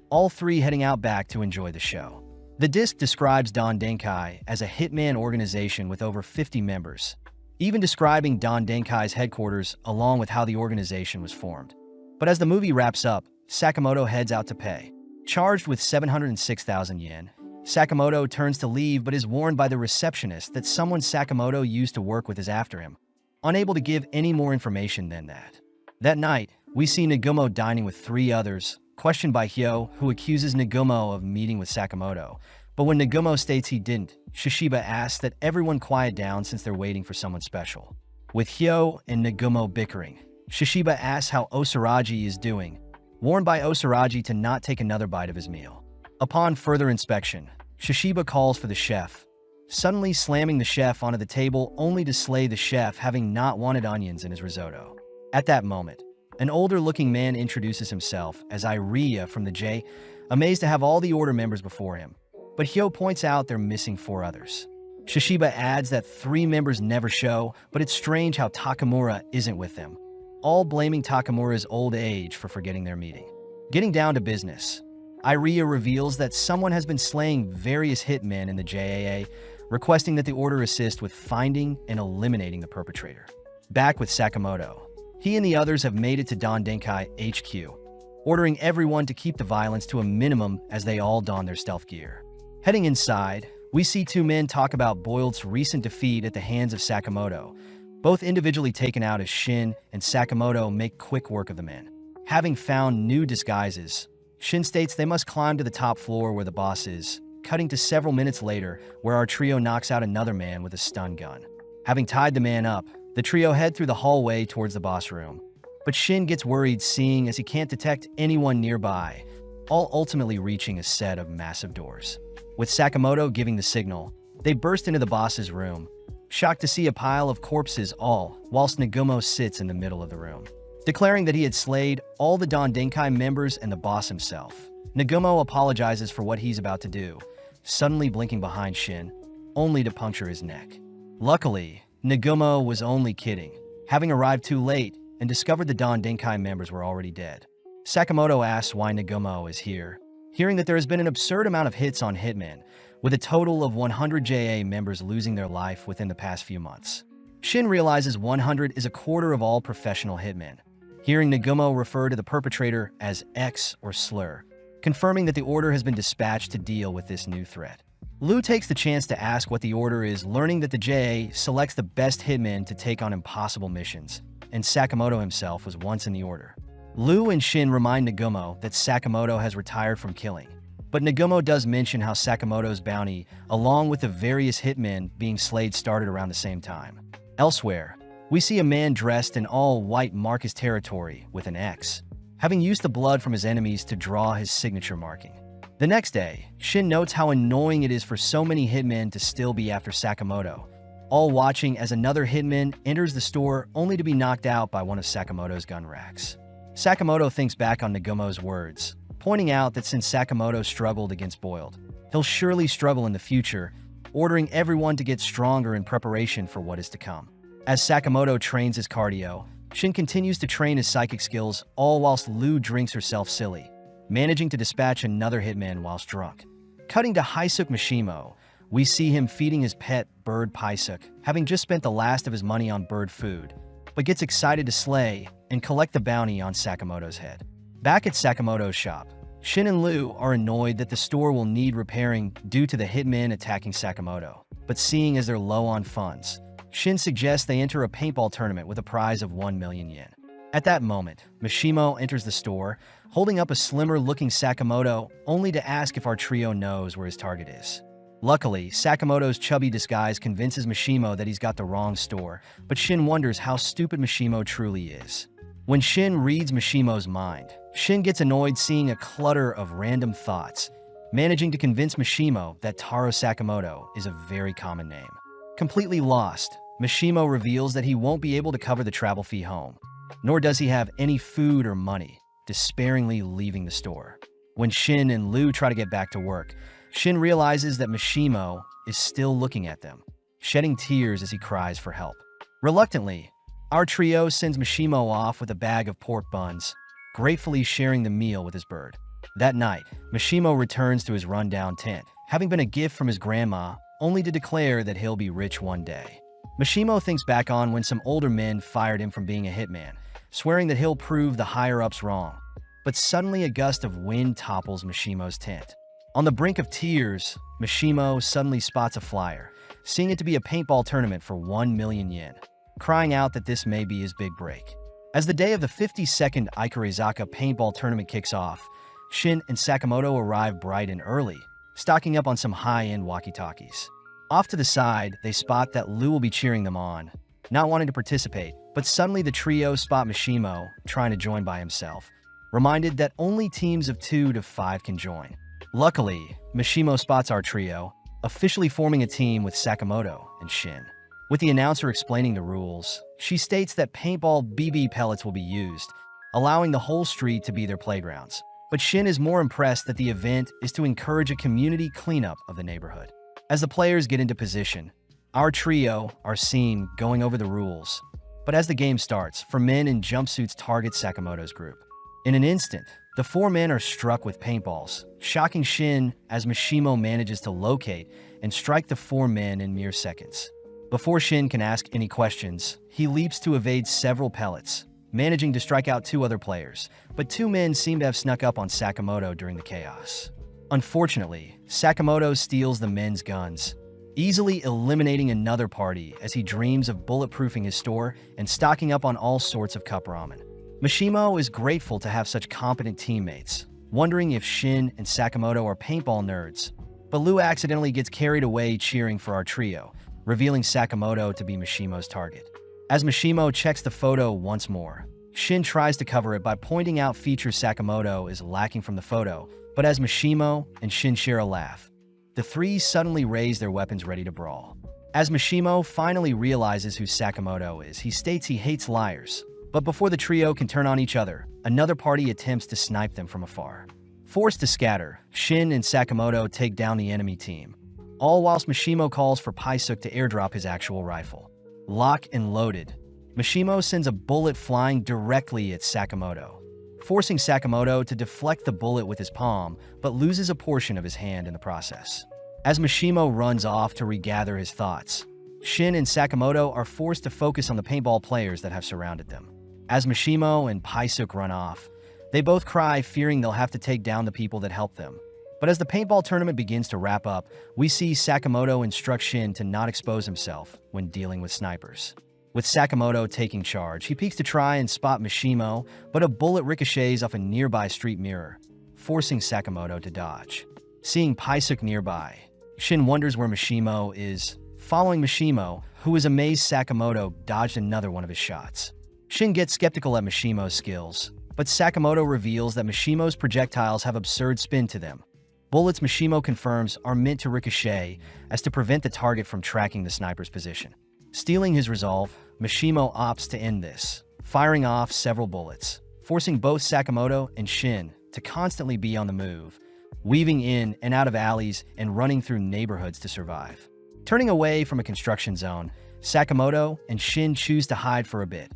All three heading out back to enjoy the show. The disc describes Dandenkai as a hitman organization with over 50 members, even describing Dandenkai's headquarters along with how the organization was formed. But as the movie wraps up, Sakamoto heads out to pay. Charged with 706,000 yen, Sakamoto turns to leave but is warned by the receptionist that someone Sakamoto used to work with is after him, unable to give any more information than that. That night, we see Nagumo dining with three others, questioned by Hyo, who accuses Nagumo of meeting with Sakamoto. But when Nagumo states he didn't, Shishiba asks that everyone quiet down since they're waiting for someone special. With Hyo and Nagumo bickering, Shishiba asks how Osaraji is doing, warned by Osaraji to not take another bite of his meal. Upon further inspection, Shishiba calls for the chef, suddenly slamming the chef onto the table only to slay the chef having not wanted onions in his risotto. At that moment, an older-looking man introduces himself as Iria from the J, amazed to have all the order members before him. But Hyo points out they're missing 4 others. Shishiba adds that 3 members never show, but it's strange how Takamura isn't with them, all blaming Takamura's old age for forgetting their meeting. Getting down to business, Iria reveals that someone has been slaying various hitmen in the JAA, requesting that the order assist with finding and eliminating the perpetrator. Back with Sakamoto, he and the others have made it to Dandenkai HQ, ordering everyone to keep the violence to a minimum as they all don their stealth gear. Heading inside, we see 2 men talk about Boiled's recent defeat at the hands of Sakamoto, both individually taken out as Shin and Sakamoto make quick work of the men. Having found new disguises, Shin states they must climb to the top floor where the boss is, cutting to several minutes later where our trio knocks out another man with a stun gun. Having tied the man up, the trio head through the hallway towards the boss room. But Shin gets worried seeing as he can't detect anyone nearby, all ultimately reaching a set of massive doors. With Sakamoto giving the signal, they burst into the boss's room, shocked to see a pile of corpses all, whilst Nagumo sits in the middle of the room. Declaring that he had slayed all the Dandenkai members and the boss himself, Nagumo apologizes for what he's about to do, suddenly blinking behind Shin, only to puncture his neck. Luckily, Nagumo was only kidding, having arrived too late and discovered the Dandenkai members were already dead. Sakamoto asks why Nagumo is here, hearing that there has been an absurd amount of hits on Hitman, with a total of 100 JA members losing their life within the past few months. Shin realizes 100 is a quarter of all professional hitmen, hearing Nagumo refer to the perpetrator as X or Slur, confirming that the order has been dispatched to deal with this new threat. Lu takes the chance to ask what the order is, learning that the JA selects the best hitmen to take on impossible missions, and Sakamoto himself was once in the order. Lu and Shin remind Nagumo that Sakamoto has retired from killing, but Nagumo does mention how Sakamoto's bounty, along with the various hitmen being slayed, started around the same time. Elsewhere, we see a man dressed in all white mark his territory with an X, having used the blood from his enemies to draw his signature marking. The next day, Shin notes how annoying it is for so many hitmen to still be after Sakamoto, all watching as another hitman enters the store only to be knocked out by one of Sakamoto's gun racks. Sakamoto thinks back on Nagumo's words, pointing out that since Sakamoto struggled against Boiled, he'll surely struggle in the future, ordering everyone to get stronger in preparation for what is to come. As Sakamoto trains his cardio, Shin continues to train his psychic skills, all whilst Lu drinks herself silly, managing to dispatch another hitman whilst drunk. Cutting to Haisuk Mishimo, we see him feeding his pet bird Paisuk, having just spent the last of his money on bird food, but gets excited to slay and collect the bounty on Sakamoto's head. Back at Sakamoto's shop, Shin and Lu are annoyed that the store will need repairing due to the hitmen attacking Sakamoto, but seeing as they're low on funds, Shin suggests they enter a paintball tournament with a prize of 1 million yen. At that moment, Mishimo enters the store, holding up a slimmer-looking Sakamoto, only to ask if our trio knows where his target is. Luckily, Sakamoto's chubby disguise convinces Mishimo that he's got the wrong store, but Shin wonders how stupid Mishimo truly is. When Shin reads Mishimo's mind, Shin gets annoyed seeing a clutter of random thoughts, managing to convince Mishimo that Taro Sakamoto is a very common name. Completely lost, Mishimo reveals that he won't be able to cover the travel fee home, nor does he have any food or money, despairingly leaving the store. When Shin and Lu try to get back to work, Shin realizes that Mishimo is still looking at them, shedding tears as he cries for help. Reluctantly, our trio sends Mishimo off with a bag of pork buns, gratefully sharing the meal with his bird. That night, Mishimo returns to his rundown tent, having been a gift from his grandma, only to declare that he'll be rich one day. Mishimo thinks back on when some older men fired him from being a hitman, swearing that he'll prove the higher-ups wrong. But suddenly a gust of wind topples Mishimo's tent. On the brink of tears, Mishimo suddenly spots a flyer, seeing it to be a paintball tournament for 1 million yen, crying out that this may be his big break. As the day of the 52nd Ikurizaka paintball tournament kicks off, Shin and Sakamoto arrive bright and early, stocking up on some high-end walkie-talkies. Off to the side, they spot that Lu will be cheering them on, not wanting to participate, but suddenly the trio spot Mishimo trying to join by himself, reminded that only teams of 2 to 5 can join. Luckily, Mishimo spots our trio, officially forming a team with Sakamoto and Shin. With the announcer explaining the rules, she states that paintball BB pellets will be used, allowing the whole street to be their playgrounds. But Shin is more impressed that the event is to encourage a community cleanup of the neighborhood. As the players get into position, our trio are seen going over the rules. But as the game starts, 4 men in jumpsuits target Sakamoto's group. In an instant, the 4 men are struck with paintballs, shocking Shin as Mishimo manages to locate and strike the 4 men in mere seconds. Before Shin can ask any questions, he leaps to evade several pellets, managing to strike out 2 other players, but 2 men seem to have snuck up on Sakamoto during the chaos. Unfortunately, Sakamoto steals the men's guns, easily eliminating another party as he dreams of bulletproofing his store and stocking up on all sorts of cup ramen. Mishimo is grateful to have such competent teammates, wondering if Shin and Sakamoto are paintball nerds, but Lu accidentally gets carried away cheering for our trio, revealing Sakamoto to be Mishimo's target. As Mishimo checks the photo once more, Shin tries to cover it by pointing out features Sakamoto is lacking from the photo, but as Mishimo and Shin share a laugh, the 3 suddenly raise their weapons ready to brawl. As Mishimo finally realizes who Sakamoto is, he states he hates liars, but before the trio can turn on each other, another party attempts to snipe them from afar. Forced to scatter, Shin and Sakamoto take down the enemy team, all whilst Mishimo calls for Paisuk to airdrop his actual rifle. Lock and loaded, Mishimo sends a bullet flying directly at Sakamoto, forcing Sakamoto to deflect the bullet with his palm, but loses a portion of his hand in the process. As Mishimo runs off to regather his thoughts, Shin and Sakamoto are forced to focus on the paintball players that have surrounded them. As Mishimo and Paisuk run off, they both cry, fearing they'll have to take down the people that helped them. But as the paintball tournament begins to wrap up, we see Sakamoto instruct Shin to not expose himself when dealing with snipers. With Sakamoto taking charge, he peeks to try and spot Mishimo, but a bullet ricochets off a nearby street mirror, forcing Sakamoto to dodge. Seeing Paisuk nearby, Shin wonders where Mishimo is. Following Mishimo, who is amazed Sakamoto dodged another one of his shots. Shin gets skeptical at Mishimo's skills, but Sakamoto reveals that Mishimo's projectiles have absurd spin to them. Bullets, Mishimo confirms, are meant to ricochet as to prevent the target from tracking the sniper's position. Stealing his resolve, Mishimo opts to end this, firing off several bullets, forcing both Sakamoto and Shin to constantly be on the move, weaving in and out of alleys and running through neighborhoods to survive. Turning away from a construction zone, Sakamoto and Shin choose to hide for a bit,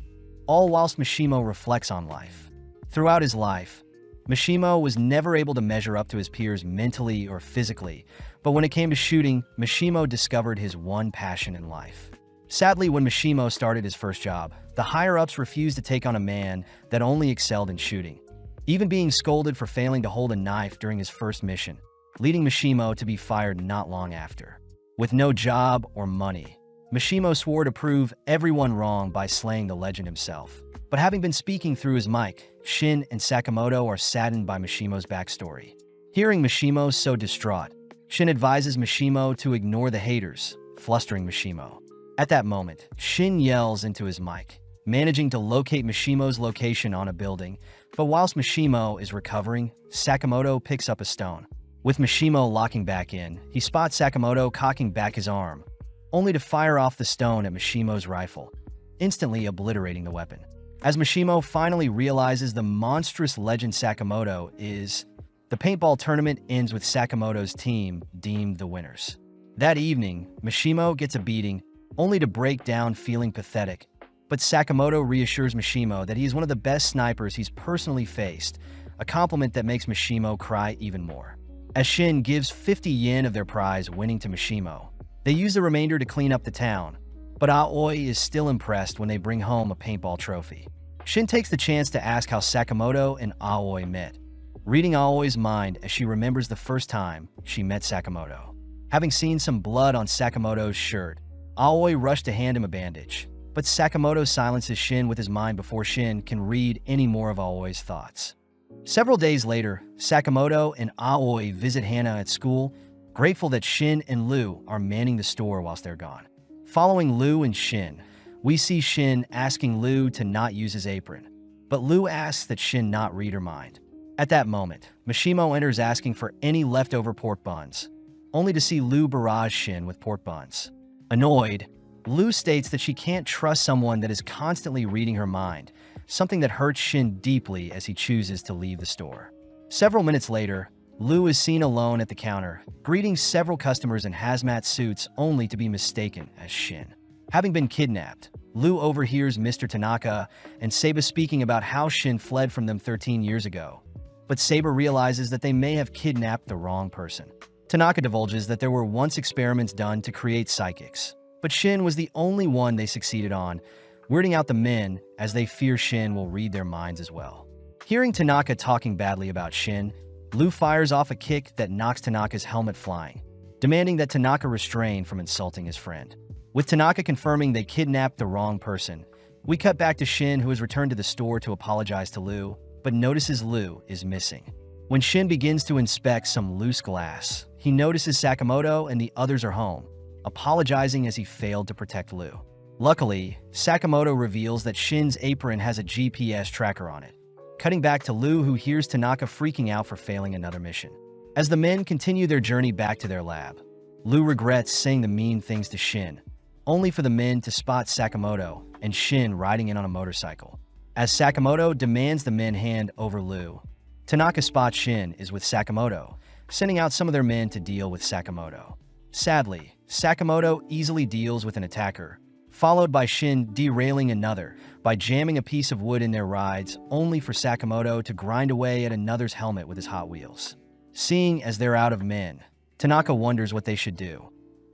all whilst Mishimo reflects on life. Throughout his life, Mishimo was never able to measure up to his peers mentally or physically, but when it came to shooting, Mishimo discovered his one passion in life. Sadly, when Mishimo started his first job, the higher-ups refused to take on a man that only excelled in shooting, even being scolded for failing to hold a knife during his first mission, leading Mishimo to be fired not long after. With no job or money, Mishimo swore to prove everyone wrong by slaying the legend himself. But having been speaking through his mic, Shin and Sakamoto are saddened by Mishimo's backstory. Hearing Mishimo so distraught, Shin advises Mishimo to ignore the haters, flustering Mishimo. At that moment, Shin yells into his mic, managing to locate Mishimo's location on a building, but whilst Mishimo is recovering, Sakamoto picks up a stone. With Mishimo locking back in, he spots Sakamoto cocking back his arm, only to fire off the stone at Mishimo's rifle, instantly obliterating the weapon. As Mishimo finally realizes the monstrous legend Sakamoto is, the paintball tournament ends with Sakamoto's team deemed the winners. That evening, Mishimo gets a beating, only to break down feeling pathetic, but Sakamoto reassures Mishimo that he is one of the best snipers he's personally faced, a compliment that makes Mishimo cry even more. As Shin gives 50 yen of their prize winning to Mishimo, they use the remainder to clean up the town, but Aoi is still impressed when they bring home a paintball trophy. Shin takes the chance to ask how Sakamoto and Aoi met, reading Aoi's mind as she remembers the first time she met Sakamoto. Having seen some blood on Sakamoto's shirt, Aoi rushed to hand him a bandage, but Sakamoto silences Shin with his mind before Shin can read any more of Aoi's thoughts. Several days later, Sakamoto and Aoi visit Hana at school, grateful that Shin and Lu are manning the store whilst they're gone. Following Lu and Shin, we see Shin asking Lu to not use his apron, but Lu asks that Shin not read her mind. At that moment, Mishimo enters asking for any leftover pork buns, only to see Lu barrage Shin with pork buns. Annoyed, Lu states that she can't trust someone that is constantly reading her mind, something that hurts Shin deeply as he chooses to leave the store. Several minutes later, Lu is seen alone at the counter, greeting several customers in hazmat suits only to be mistaken as Shin. Having been kidnapped, Lu overhears Mr. Tanaka and Seiba speaking about how Shin fled from them 13 years ago, but Seiba realizes that they may have kidnapped the wrong person. Tanaka divulges that there were once experiments done to create psychics, but Shin was the only one they succeeded on, weirding out the men as they fear Shin will read their minds as well. Hearing Tanaka talking badly about Shin, Lu fires off a kick that knocks Tanaka's helmet flying, demanding that Tanaka restrain from insulting his friend. With Tanaka confirming they kidnapped the wrong person, we cut back to Shin, who has returned to the store to apologize to Lu, but notices Lu is missing. When Shin begins to inspect some loose glass, he notices Sakamoto and the others are home, apologizing as he failed to protect Lu. Luckily, Sakamoto reveals that Shin's apron has a GPS tracker on it, cutting back to Lu, who hears Tanaka freaking out for failing another mission. As the men continue their journey back to their lab, Lu regrets saying the mean things to Shin, only for the men to spot Sakamoto and Shin riding in on a motorcycle. As Sakamoto demands the men hand over Lu, Tanaka spots Shin is with Sakamoto, sending out some of their men to deal with Sakamoto. Sadly, Sakamoto easily deals with an attacker, followed by Shin derailing another by jamming a piece of wood in their rides, only for Sakamoto to grind away at another's helmet with his Hot Wheels. Seeing as they're out of men, Tanaka wonders what they should do,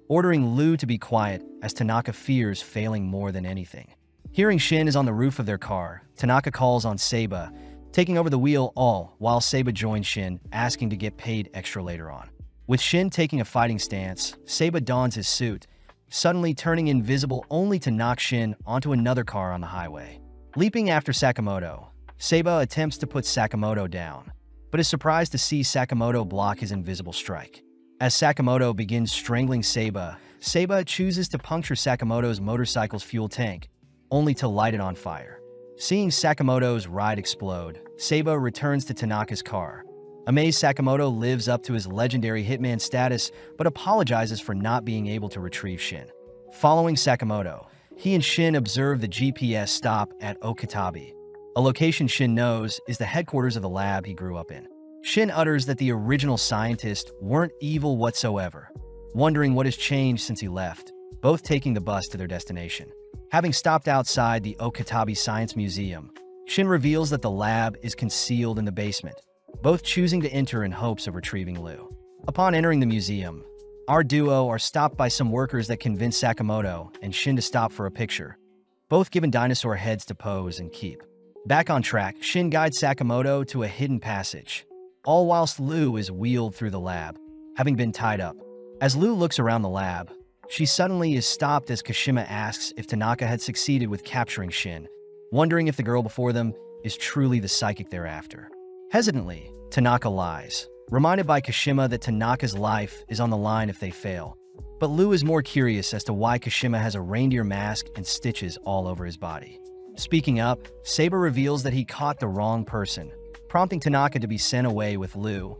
ordering Lu to be quiet as Tanaka fears failing more than anything. Hearing Shin is on the roof of their car, Tanaka calls on Seiba, taking over the wheel all while Seiba joins Shin, asking to get paid extra later on. With Shin taking a fighting stance, Seiba dons his suit, suddenly turning invisible only to knock Shin onto another car on the highway. Leaping after Sakamoto, Seiba attempts to put Sakamoto down, but is surprised to see Sakamoto block his invisible strike. As Sakamoto begins strangling Seiba, Seiba chooses to puncture Sakamoto's motorcycle's fuel tank, only to light it on fire. Seeing Sakamoto's ride explode, Seiba returns to Tanaka's car. Amazed, Sakamoto lives up to his legendary hitman status, but apologizes for not being able to retrieve Shin. Following Sakamoto, he and Shin observe the GPS stop at Okatabi, a location Shin knows is the headquarters of the lab he grew up in. Shin utters that the original scientists weren't evil whatsoever, wondering what has changed since he left, both taking the bus to their destination. Having stopped outside the Okatabi Science Museum, Shin reveals that the lab is concealed in the basement, both choosing to enter in hopes of retrieving Lu. Upon entering the museum, our duo are stopped by some workers that convince Sakamoto and Shin to stop for a picture, both given dinosaur heads to pose and keep. Back on track, Shin guides Sakamoto to a hidden passage, all whilst Lu is wheeled through the lab, having been tied up. As Lu looks around the lab, she suddenly is stopped as Kashima asks if Tanaka had succeeded with capturing Shin, wondering if the girl before them is truly the psychic they're after. Hesitantly, Tanaka lies, reminded by Kashima that Tanaka's life is on the line if they fail. But Lu is more curious as to why Kashima has a reindeer mask and stitches all over his body. Speaking up, Seiba reveals that he caught the wrong person, prompting Tanaka to be sent away with Lu,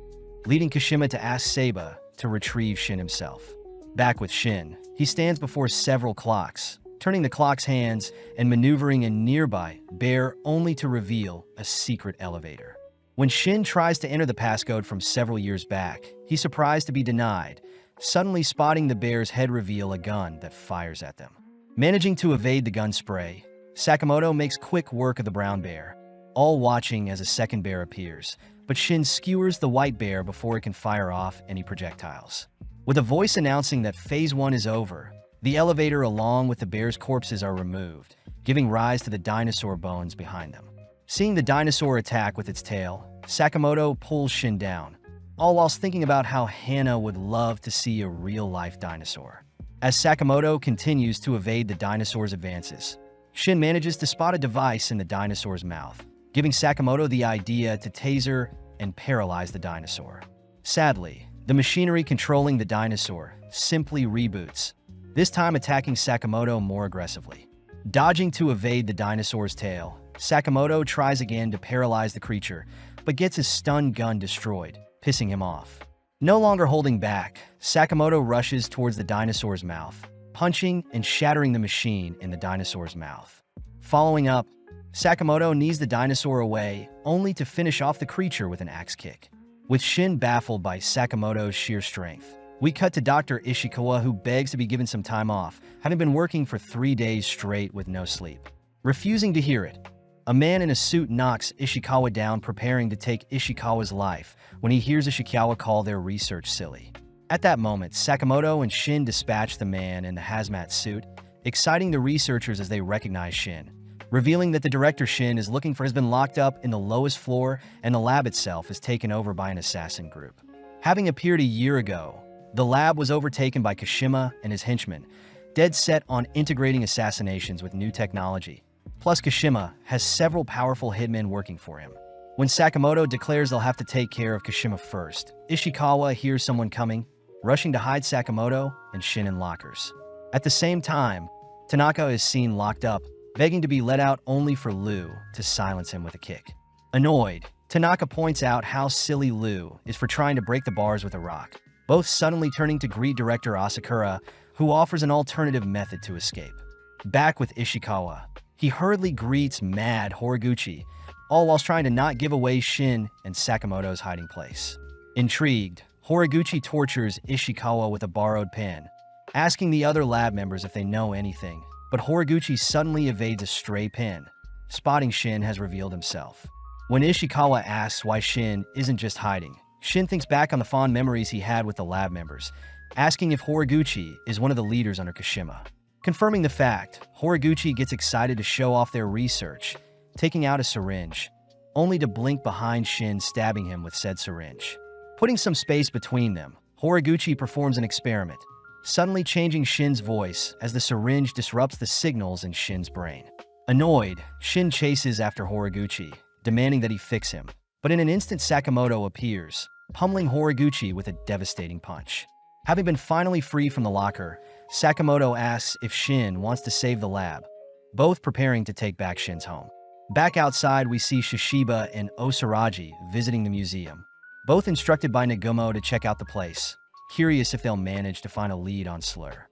leading Kashima to ask Seiba to retrieve Shin himself. Back with Shin, he stands before several clocks, turning the clock's hands and maneuvering a nearby bear only to reveal a secret elevator. When Shin tries to enter the passcode from several years back, he's surprised to be denied, suddenly spotting the bear's head reveal a gun that fires at them. Managing to evade the gun spray, Sakamoto makes quick work of the brown bear, all watching as a second bear appears, but Shin skewers the white bear before it can fire off any projectiles. With a voice announcing that Phase 1 is over, the elevator along with the bear's corpses are removed, giving rise to the dinosaur bones behind them. Seeing the dinosaur attack with its tail, Sakamoto pulls Shin down, all whilst thinking about how Hana would love to see a real-life dinosaur. As Sakamoto continues to evade the dinosaur's advances, Shin manages to spot a device in the dinosaur's mouth, giving Sakamoto the idea to taser and paralyze the dinosaur. Sadly, the machinery controlling the dinosaur simply reboots, this time attacking Sakamoto more aggressively. Dodging to evade the dinosaur's tail, Sakamoto tries again to paralyze the creature, but gets his stun gun destroyed, pissing him off. No longer holding back, Sakamoto rushes towards the dinosaur's mouth, punching and shattering the machine in the dinosaur's mouth. Following up, Sakamoto knees the dinosaur away, only to finish off the creature with an axe kick. With Shin baffled by Sakamoto's sheer strength, we cut to Dr. Ishikawa, who begs to be given some time off, having been working for 3 days straight with no sleep. Refusing to hear it, a man in a suit knocks Ishikawa down, preparing to take Ishikawa's life when he hears Ishikawa call their research silly. At that moment, Sakamoto and Shin dispatch the man in the hazmat suit, exciting the researchers as they recognize Shin, revealing that the director Shin is looking for has been locked up in the lowest floor and the lab itself is taken over by an assassin group. Having appeared a year ago, the lab was overtaken by Kashima and his henchmen, dead set on integrating assassinations with new technology. Plus, Kashima has several powerful hitmen working for him. When Sakamoto declares they'll have to take care of Kashima first, Ishikawa hears someone coming, rushing to hide Sakamoto and Shin in lockers. At the same time, Tanaka is seen locked up, begging to be let out only for Liu to silence him with a kick. Annoyed, Tanaka points out how silly Liu is for trying to break the bars with a rock, both suddenly turning to greet director Asakura, who offers an alternative method to escape. Back with Ishikawa, he hurriedly greets mad Horiguchi, all whilst trying to not give away Shin and Sakamoto's hiding place. Intrigued, Horiguchi tortures Ishikawa with a borrowed pen, asking the other lab members if they know anything, but Horiguchi suddenly evades a stray pen. Spotting Shin has revealed himself. When Ishikawa asks why Shin isn't just hiding, Shin thinks back on the fond memories he had with the lab members, asking if Horiguchi is one of the leaders under Kashima. Confirming the fact, Horiguchi gets excited to show off their research, taking out a syringe, only to blink behind Shin, stabbing him with said syringe. Putting some space between them, Horiguchi performs an experiment, suddenly changing Shin's voice as the syringe disrupts the signals in Shin's brain. Annoyed, Shin chases after Horiguchi, demanding that he fix him, but in an instant Sakamoto appears, pummeling Horiguchi with a devastating punch. Having been finally free from the locker, Sakamoto asks if Shin wants to save the lab, both preparing to take back Shin's home. Back outside, we see Shishiba and Osaraji visiting the museum, both instructed by Nagumo to check out the place, curious if they'll manage to find a lead on Slur.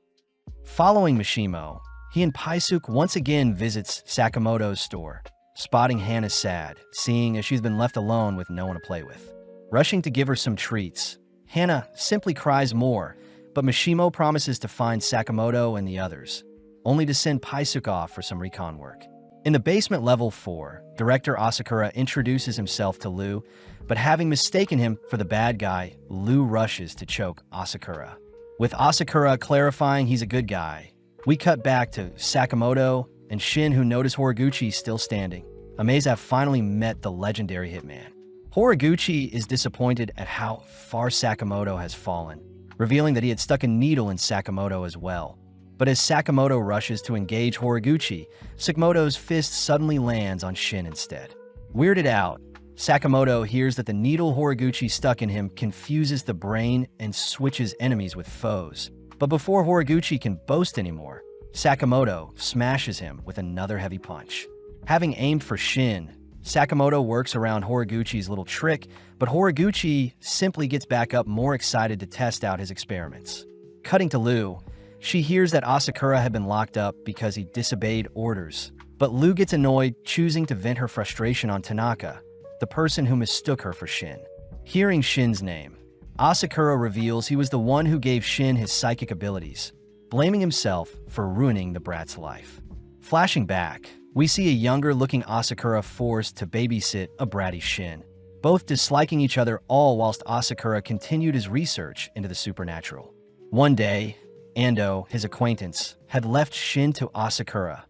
Following Mishimo, he and Paisuke once again visits Sakamoto's store, spotting Hana sad, seeing as she's been left alone with no one to play with. Rushing to give her some treats, Hana simply cries more, but Mishimo promises to find Sakamoto and the others, only to send Paisuke off for some recon work. In the basement level 4, director Asakura introduces himself to Liu, but having mistaken him for the bad guy, Liu rushes to choke Asakura. With Asakura clarifying he's a good guy, we cut back to Sakamoto and Shin, who notice Horiguchi still standing, amazed to have finally met the legendary hitman. Horiguchi is disappointed at how far Sakamoto has fallen, revealing that he had stuck a needle in Sakamoto as well. But as Sakamoto rushes to engage Horiguchi, Sakamoto's fist suddenly lands on Shin instead. Weirded out, Sakamoto hears that the needle Horiguchi stuck in him confuses the brain and switches enemies with foes. But before Horiguchi can boast anymore, Sakamoto smashes him with another heavy punch. Having aimed for Shin, Sakamoto works around Horiguchi's little trick, but Horiguchi simply gets back up more excited to test out his experiments. Cutting to Lu, she hears that Asakura had been locked up because he disobeyed orders. But Lu gets annoyed, choosing to vent her frustration on Tanaka, the person who mistook her for Shin. Hearing Shin's name, Asakura reveals he was the one who gave Shin his psychic abilities, blaming himself for ruining the brat's life. Flashing back, we see a younger-looking Asakura forced to babysit a bratty Shin, both disliking each other all whilst Asakura continued his research into the supernatural. One day, Ando, his acquaintance, had left Shin to Asakura,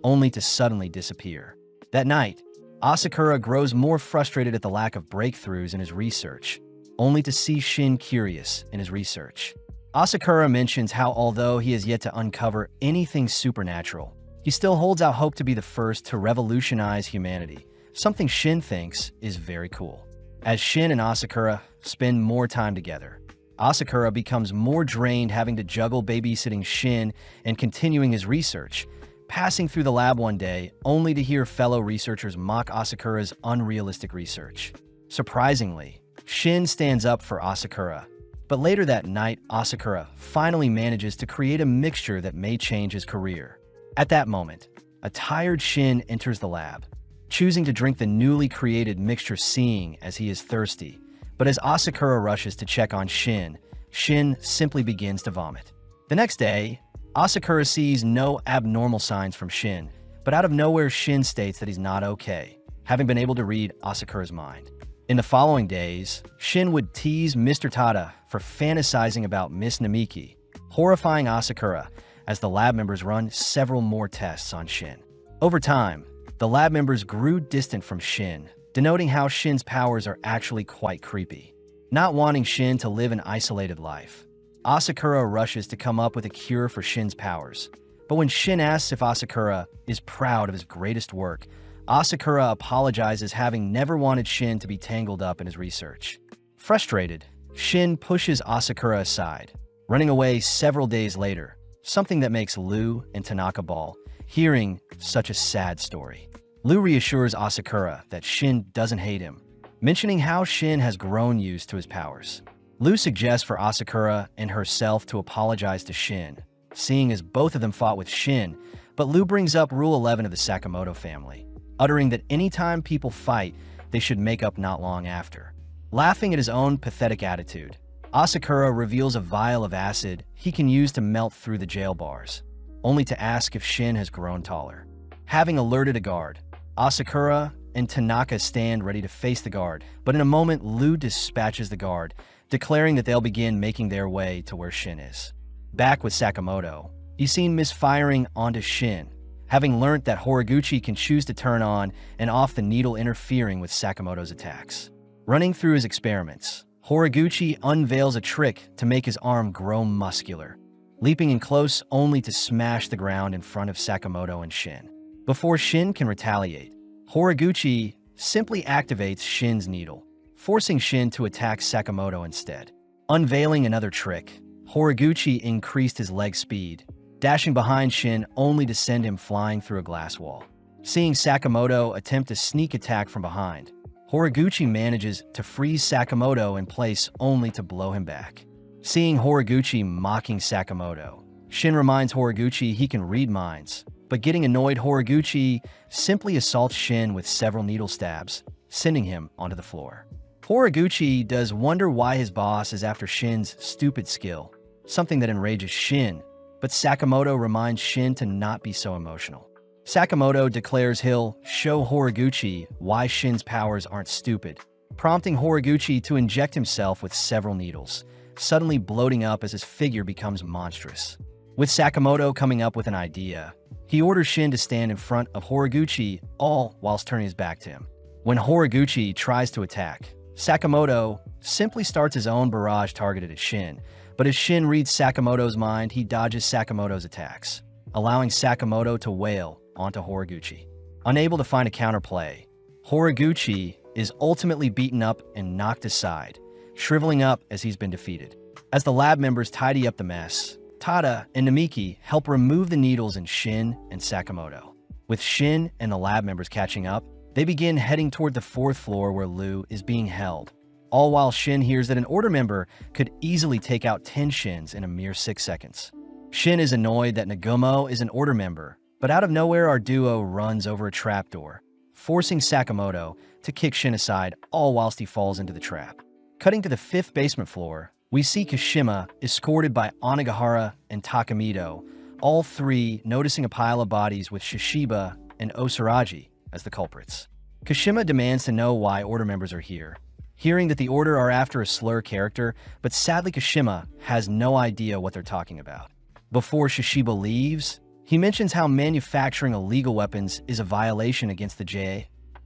only to suddenly disappear. That night, Asakura grows more frustrated at the lack of breakthroughs in his research, only to see Shin curious in his research. Asakura mentions how although he has yet to uncover anything supernatural, he still holds out hope to be the first to revolutionize humanity, something Shin thinks is very cool. As Shin and Asakura spend more time together, Asakura becomes more drained having to juggle babysitting Shin and continuing his research, passing through the lab one day only to hear fellow researchers mock Asakura's unrealistic research. Surprisingly, Shin stands up for Asakura, but later that night, Asakura finally manages to create a mixture that may change his career. At that moment, a tired Shin enters the lab, choosing to drink the newly created mixture seeing as he is thirsty. But as Asakura rushes to check on Shin, Shin simply begins to vomit. The next day, Asakura sees no abnormal signs from Shin, but out of nowhere Shin states that he's not okay, having been able to read Asakura's mind. In the following days, Shin would tease Mr. Tada for fantasizing about Miss Namiki, horrifying Asakura as the lab members run several more tests on Shin. Over time, the lab members grew distant from Shin, denoting how Shin's powers are actually quite creepy. Not wanting Shin to live an isolated life, Asakura rushes to come up with a cure for Shin's powers. But when Shin asks if Asakura is proud of his greatest work, Asakura apologizes, having never wanted Shin to be tangled up in his research. Frustrated, Shin pushes Asakura aside, running away several days later, something that makes Lu and Tanaka bawl, hearing such a sad story. Lu reassures Asakura that Shin doesn't hate him, mentioning how Shin has grown used to his powers. Lu suggests for Asakura and herself to apologize to Shin, seeing as both of them fought with Shin, but Lu brings up Rule 11 of the Sakamoto family, uttering that anytime people fight, they should make up not long after. Laughing at his own pathetic attitude, Asakura reveals a vial of acid he can use to melt through the jail bars, only to ask if Shin has grown taller. Having alerted a guard, Asakura and Tanaka stand ready to face the guard, but in a moment Lu dispatches the guard, declaring that they'll begin making their way to where Shin is. Back with Sakamoto, he's seen misfiring onto Shin, having learnt that Horiguchi can choose to turn on and off the needle, interfering with Sakamoto's attacks. Running through his experiments, Horiguchi unveils a trick to make his arm grow muscular, leaping in close only to smash the ground in front of Sakamoto and Shin. Before Shin can retaliate, Horiguchi simply activates Shin's needle, forcing Shin to attack Sakamoto instead. Unveiling another trick, Horiguchi increased his leg speed, dashing behind Shin only to send him flying through a glass wall. Seeing Sakamoto attempt a sneak attack from behind, Horiguchi manages to freeze Sakamoto in place only to blow him back. Seeing Horiguchi mocking Sakamoto, Shin reminds Horiguchi he can read minds, but getting annoyed, Horiguchi simply assaults Shin with several needle stabs, sending him onto the floor. Horiguchi does wonder why his boss is after Shin's stupid skill, something that enrages Shin, but Sakamoto reminds Shin to not be so emotional. Sakamoto declares he'll show Horiguchi why Shin's powers aren't stupid, prompting Horiguchi to inject himself with several needles, suddenly bloating up as his figure becomes monstrous. With Sakamoto coming up with an idea, he orders Shin to stand in front of Horiguchi, all whilst turning his back to him. When Horiguchi tries to attack, Sakamoto simply starts his own barrage targeted at Shin, but as Shin reads Sakamoto's mind, he dodges Sakamoto's attacks, allowing Sakamoto to wail onto Horiguchi. Unable to find a counterplay, Horiguchi is ultimately beaten up and knocked aside, shriveling up as he's been defeated. As the lab members tidy up the mess, Tada and Namiki help remove the needles in Shin and Sakamoto. With Shin and the lab members catching up, They begin heading toward the fourth floor where Lu is being held, all while Shin hears that an Order member could easily take out 10 Shins in a mere 6 seconds. Shin is annoyed that Nagumo is an Order member, but out of nowhere our duo runs over a trapdoor, forcing Sakamoto to kick Shin aside, all whilst he falls into the trap. Cutting to the 5th basement floor, we see Kashima escorted by Onigahara and Takamito, all three noticing a pile of bodies with Shishiba and Osaraji as the culprits. Kashima demands to know why Order members are here, hearing that the Order are after a slur character, but sadly Kashima has no idea what they're talking about. Before Shishiba leaves, he mentions how manufacturing illegal weapons is a violation against the JA,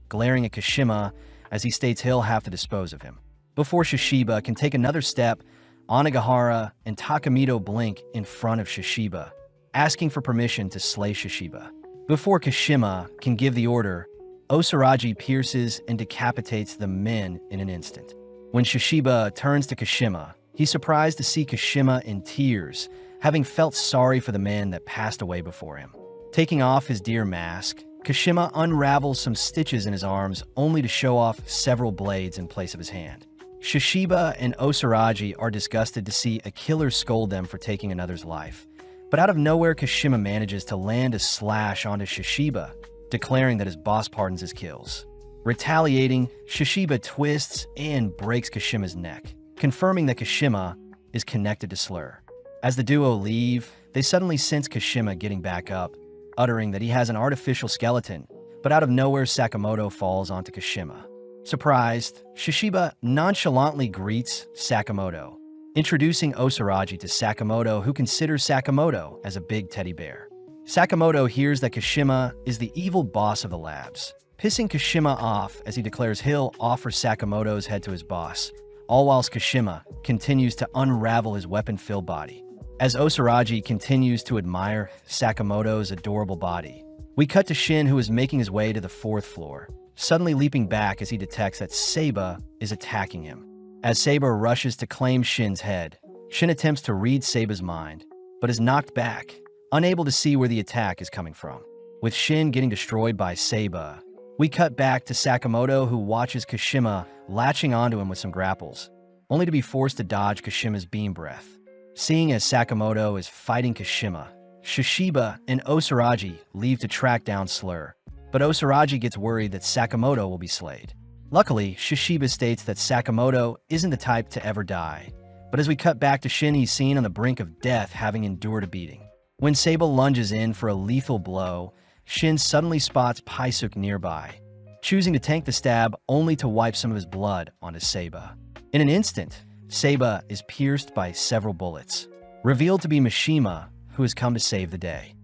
glaring at Kashima as he states he'll have to dispose of him. Before Shishiba can take another step, Onigahara and Takamito blink in front of Shishiba, asking for permission to slay Shishiba. Before Kashima can give the order, Osaraji pierces and decapitates the men in an instant. When Shishiba turns to Kashima, he's surprised to see Kashima in tears, having felt sorry for the men that passed away before him. Taking off his deer mask, Kashima unravels some stitches in his arms only to show off several blades in place of his hand. Shishiba and Osaraji are disgusted to see a killer scold them for taking another's life. But out of nowhere, Kashima manages to land a slash onto Shishiba, declaring that his boss pardons his kills. Retaliating, Shishiba twists and breaks Kashima's neck, confirming that Kashima is connected to Slur. As the duo leave, they suddenly sense Kashima getting back up, uttering that he has an artificial skeleton, but out of nowhere Sakamoto falls onto Kashima. Surprised, Shishiba nonchalantly greets Sakamoto, introducing Osaraji to Sakamoto, who considers Sakamoto as a big teddy bear. Sakamoto hears that Kashima is the evil boss of the labs, pissing Kashima off as he declares he'll offer Sakamoto's head to his boss, all whilst Kashima continues to unravel his weapon-filled body. As Osaraji continues to admire Sakamoto's adorable body, we cut to Shin, who is making his way to the 4th floor, suddenly leaping back as he detects that Seiba is attacking him. As Seiba rushes to claim Shin's head, Shin attempts to read Seiba's mind, but is knocked back, unable to see where the attack is coming from. With Shin getting destroyed by Seiba, we cut back to Sakamoto, who watches Kashima latching onto him with some grapples, only to be forced to dodge Kashima's beam breath. Seeing as Sakamoto is fighting Kashima, Shishiba and Osaraji leave to track down Slur, but Osaraji gets worried that Sakamoto will be slayed. Luckily, Shishiba states that Sakamoto isn't the type to ever die, but as we cut back to Shin, he's seen on the brink of death, having endured a beating. When Seiba lunges in for a lethal blow, Shin suddenly spots Paisuk nearby, choosing to tank the stab only to wipe some of his blood onto Seiba. In an instant, Seiba is pierced by several bullets, revealed to be Mishima, who has come to save the day.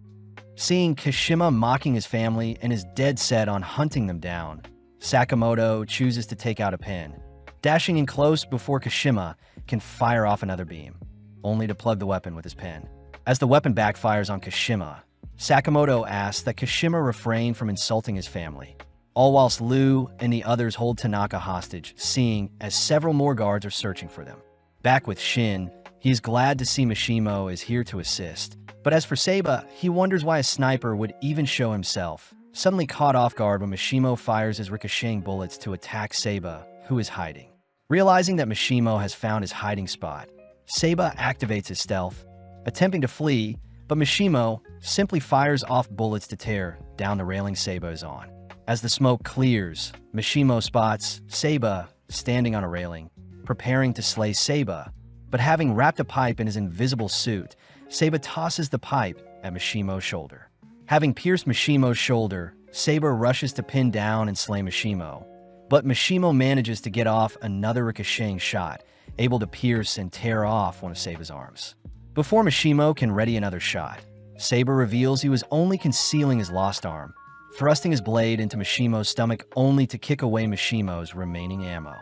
Seeing Kashima mocking his family and is dead set on hunting them down, Sakamoto chooses to take out a pen, dashing in close before Kashima can fire off another beam, only to plug the weapon with his pen. As the weapon backfires on Kashima, Sakamoto asks that Kashima refrain from insulting his family, all whilst Lu and the others hold Tanaka hostage, seeing as several more guards are searching for them. Back with Shin, he is glad to see Mishimo is here to assist, but as for Seiba, he wonders why a sniper would even show himself, suddenly caught off guard when Mishimo fires his ricocheting bullets to attack Seiba, who is hiding. Realizing that Mishimo has found his hiding spot, Seiba activates his stealth, attempting to flee, but Mishimo simply fires off bullets to tear down the railing Seiba is on. As the smoke clears, Mishimo spots Seiba standing on a railing, preparing to slay Seiba, but having wrapped a pipe in his invisible suit, Seiba tosses the pipe at Mishimo's shoulder. Having pierced Mishimo's shoulder, Seiba rushes to pin down and slay Mishimo, but Mishimo manages to get off another ricocheting shot, able to pierce and tear off one of Seiba's arms. Before Mishimo can ready another shot, Seiba reveals he was only concealing his lost arm, thrusting his blade into Mishimo's stomach only to kick away Mishimo's remaining ammo.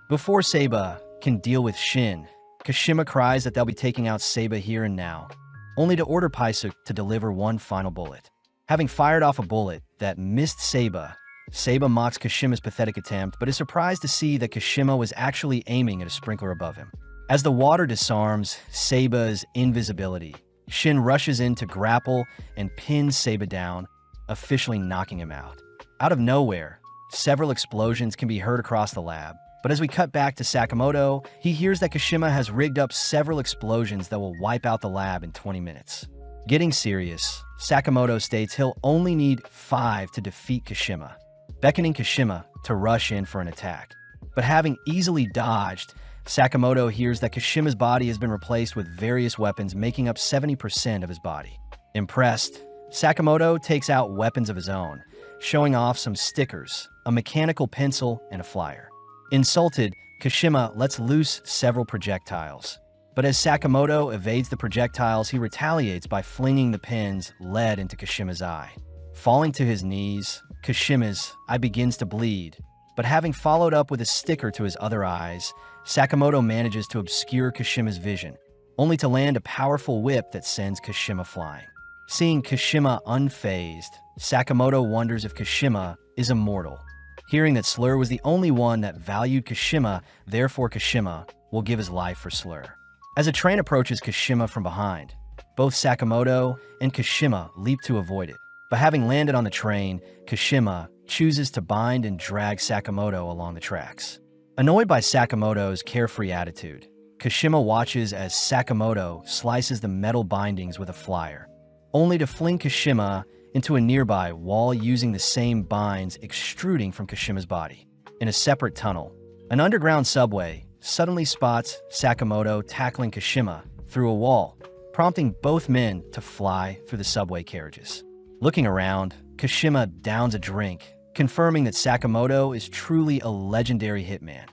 Before Seiba can deal with Shin, Kashima cries that they'll be taking out Seiba here and now, only to order Paisuk to deliver one final bullet. Having fired off a bullet that missed Seiba, Seiba mocks Kashima's pathetic attempt, but is surprised to see that Kashima was actually aiming at a sprinkler above him. As the water disarms Seiba's invisibility, Shin rushes in to grapple and pins Seiba down, officially knocking him out. Out of nowhere, several explosions can be heard across the lab. But as we cut back to Sakamoto, he hears that Kashima has rigged up several explosions that will wipe out the lab in 20 minutes. Getting serious, Sakamoto states he'll only need 5 to defeat Kashima, beckoning Kashima to rush in for an attack. But having easily dodged, Sakamoto hears that Kashima's body has been replaced with various weapons making up 70% of his body. Impressed, Sakamoto takes out weapons of his own, showing off some stickers, a mechanical pencil, and a flyer. Insulted, Kashima lets loose several projectiles. But as Sakamoto evades the projectiles, he retaliates by flinging the pins lead into Kashima's eye. Falling to his knees, Kashima's eye begins to bleed, but having followed up with a sticker to his other eyes, Sakamoto manages to obscure Kashima's vision, only to land a powerful whip that sends Kashima flying. Seeing Kashima unfazed, Sakamoto wonders if Kashima is immortal. Hearing that Slur was the only one that valued Kashima, therefore Kashima will give his life for Slur. As a train approaches Kashima from behind, both Sakamoto and Kashima leap to avoid it. But having landed on the train, Kashima chooses to bind and drag Sakamoto along the tracks. Annoyed by Sakamoto's carefree attitude, Kashima watches as Sakamoto slices the metal bindings with a flyer, only to fling Kashima into a nearby wall using the same binds extruding from Kashima's body. In a separate tunnel, an underground subway suddenly spots Sakamoto tackling Kashima through a wall, prompting both men to fly through the subway carriages. Looking around, Kashima downs a drink, confirming that Sakamoto is truly a legendary hitman,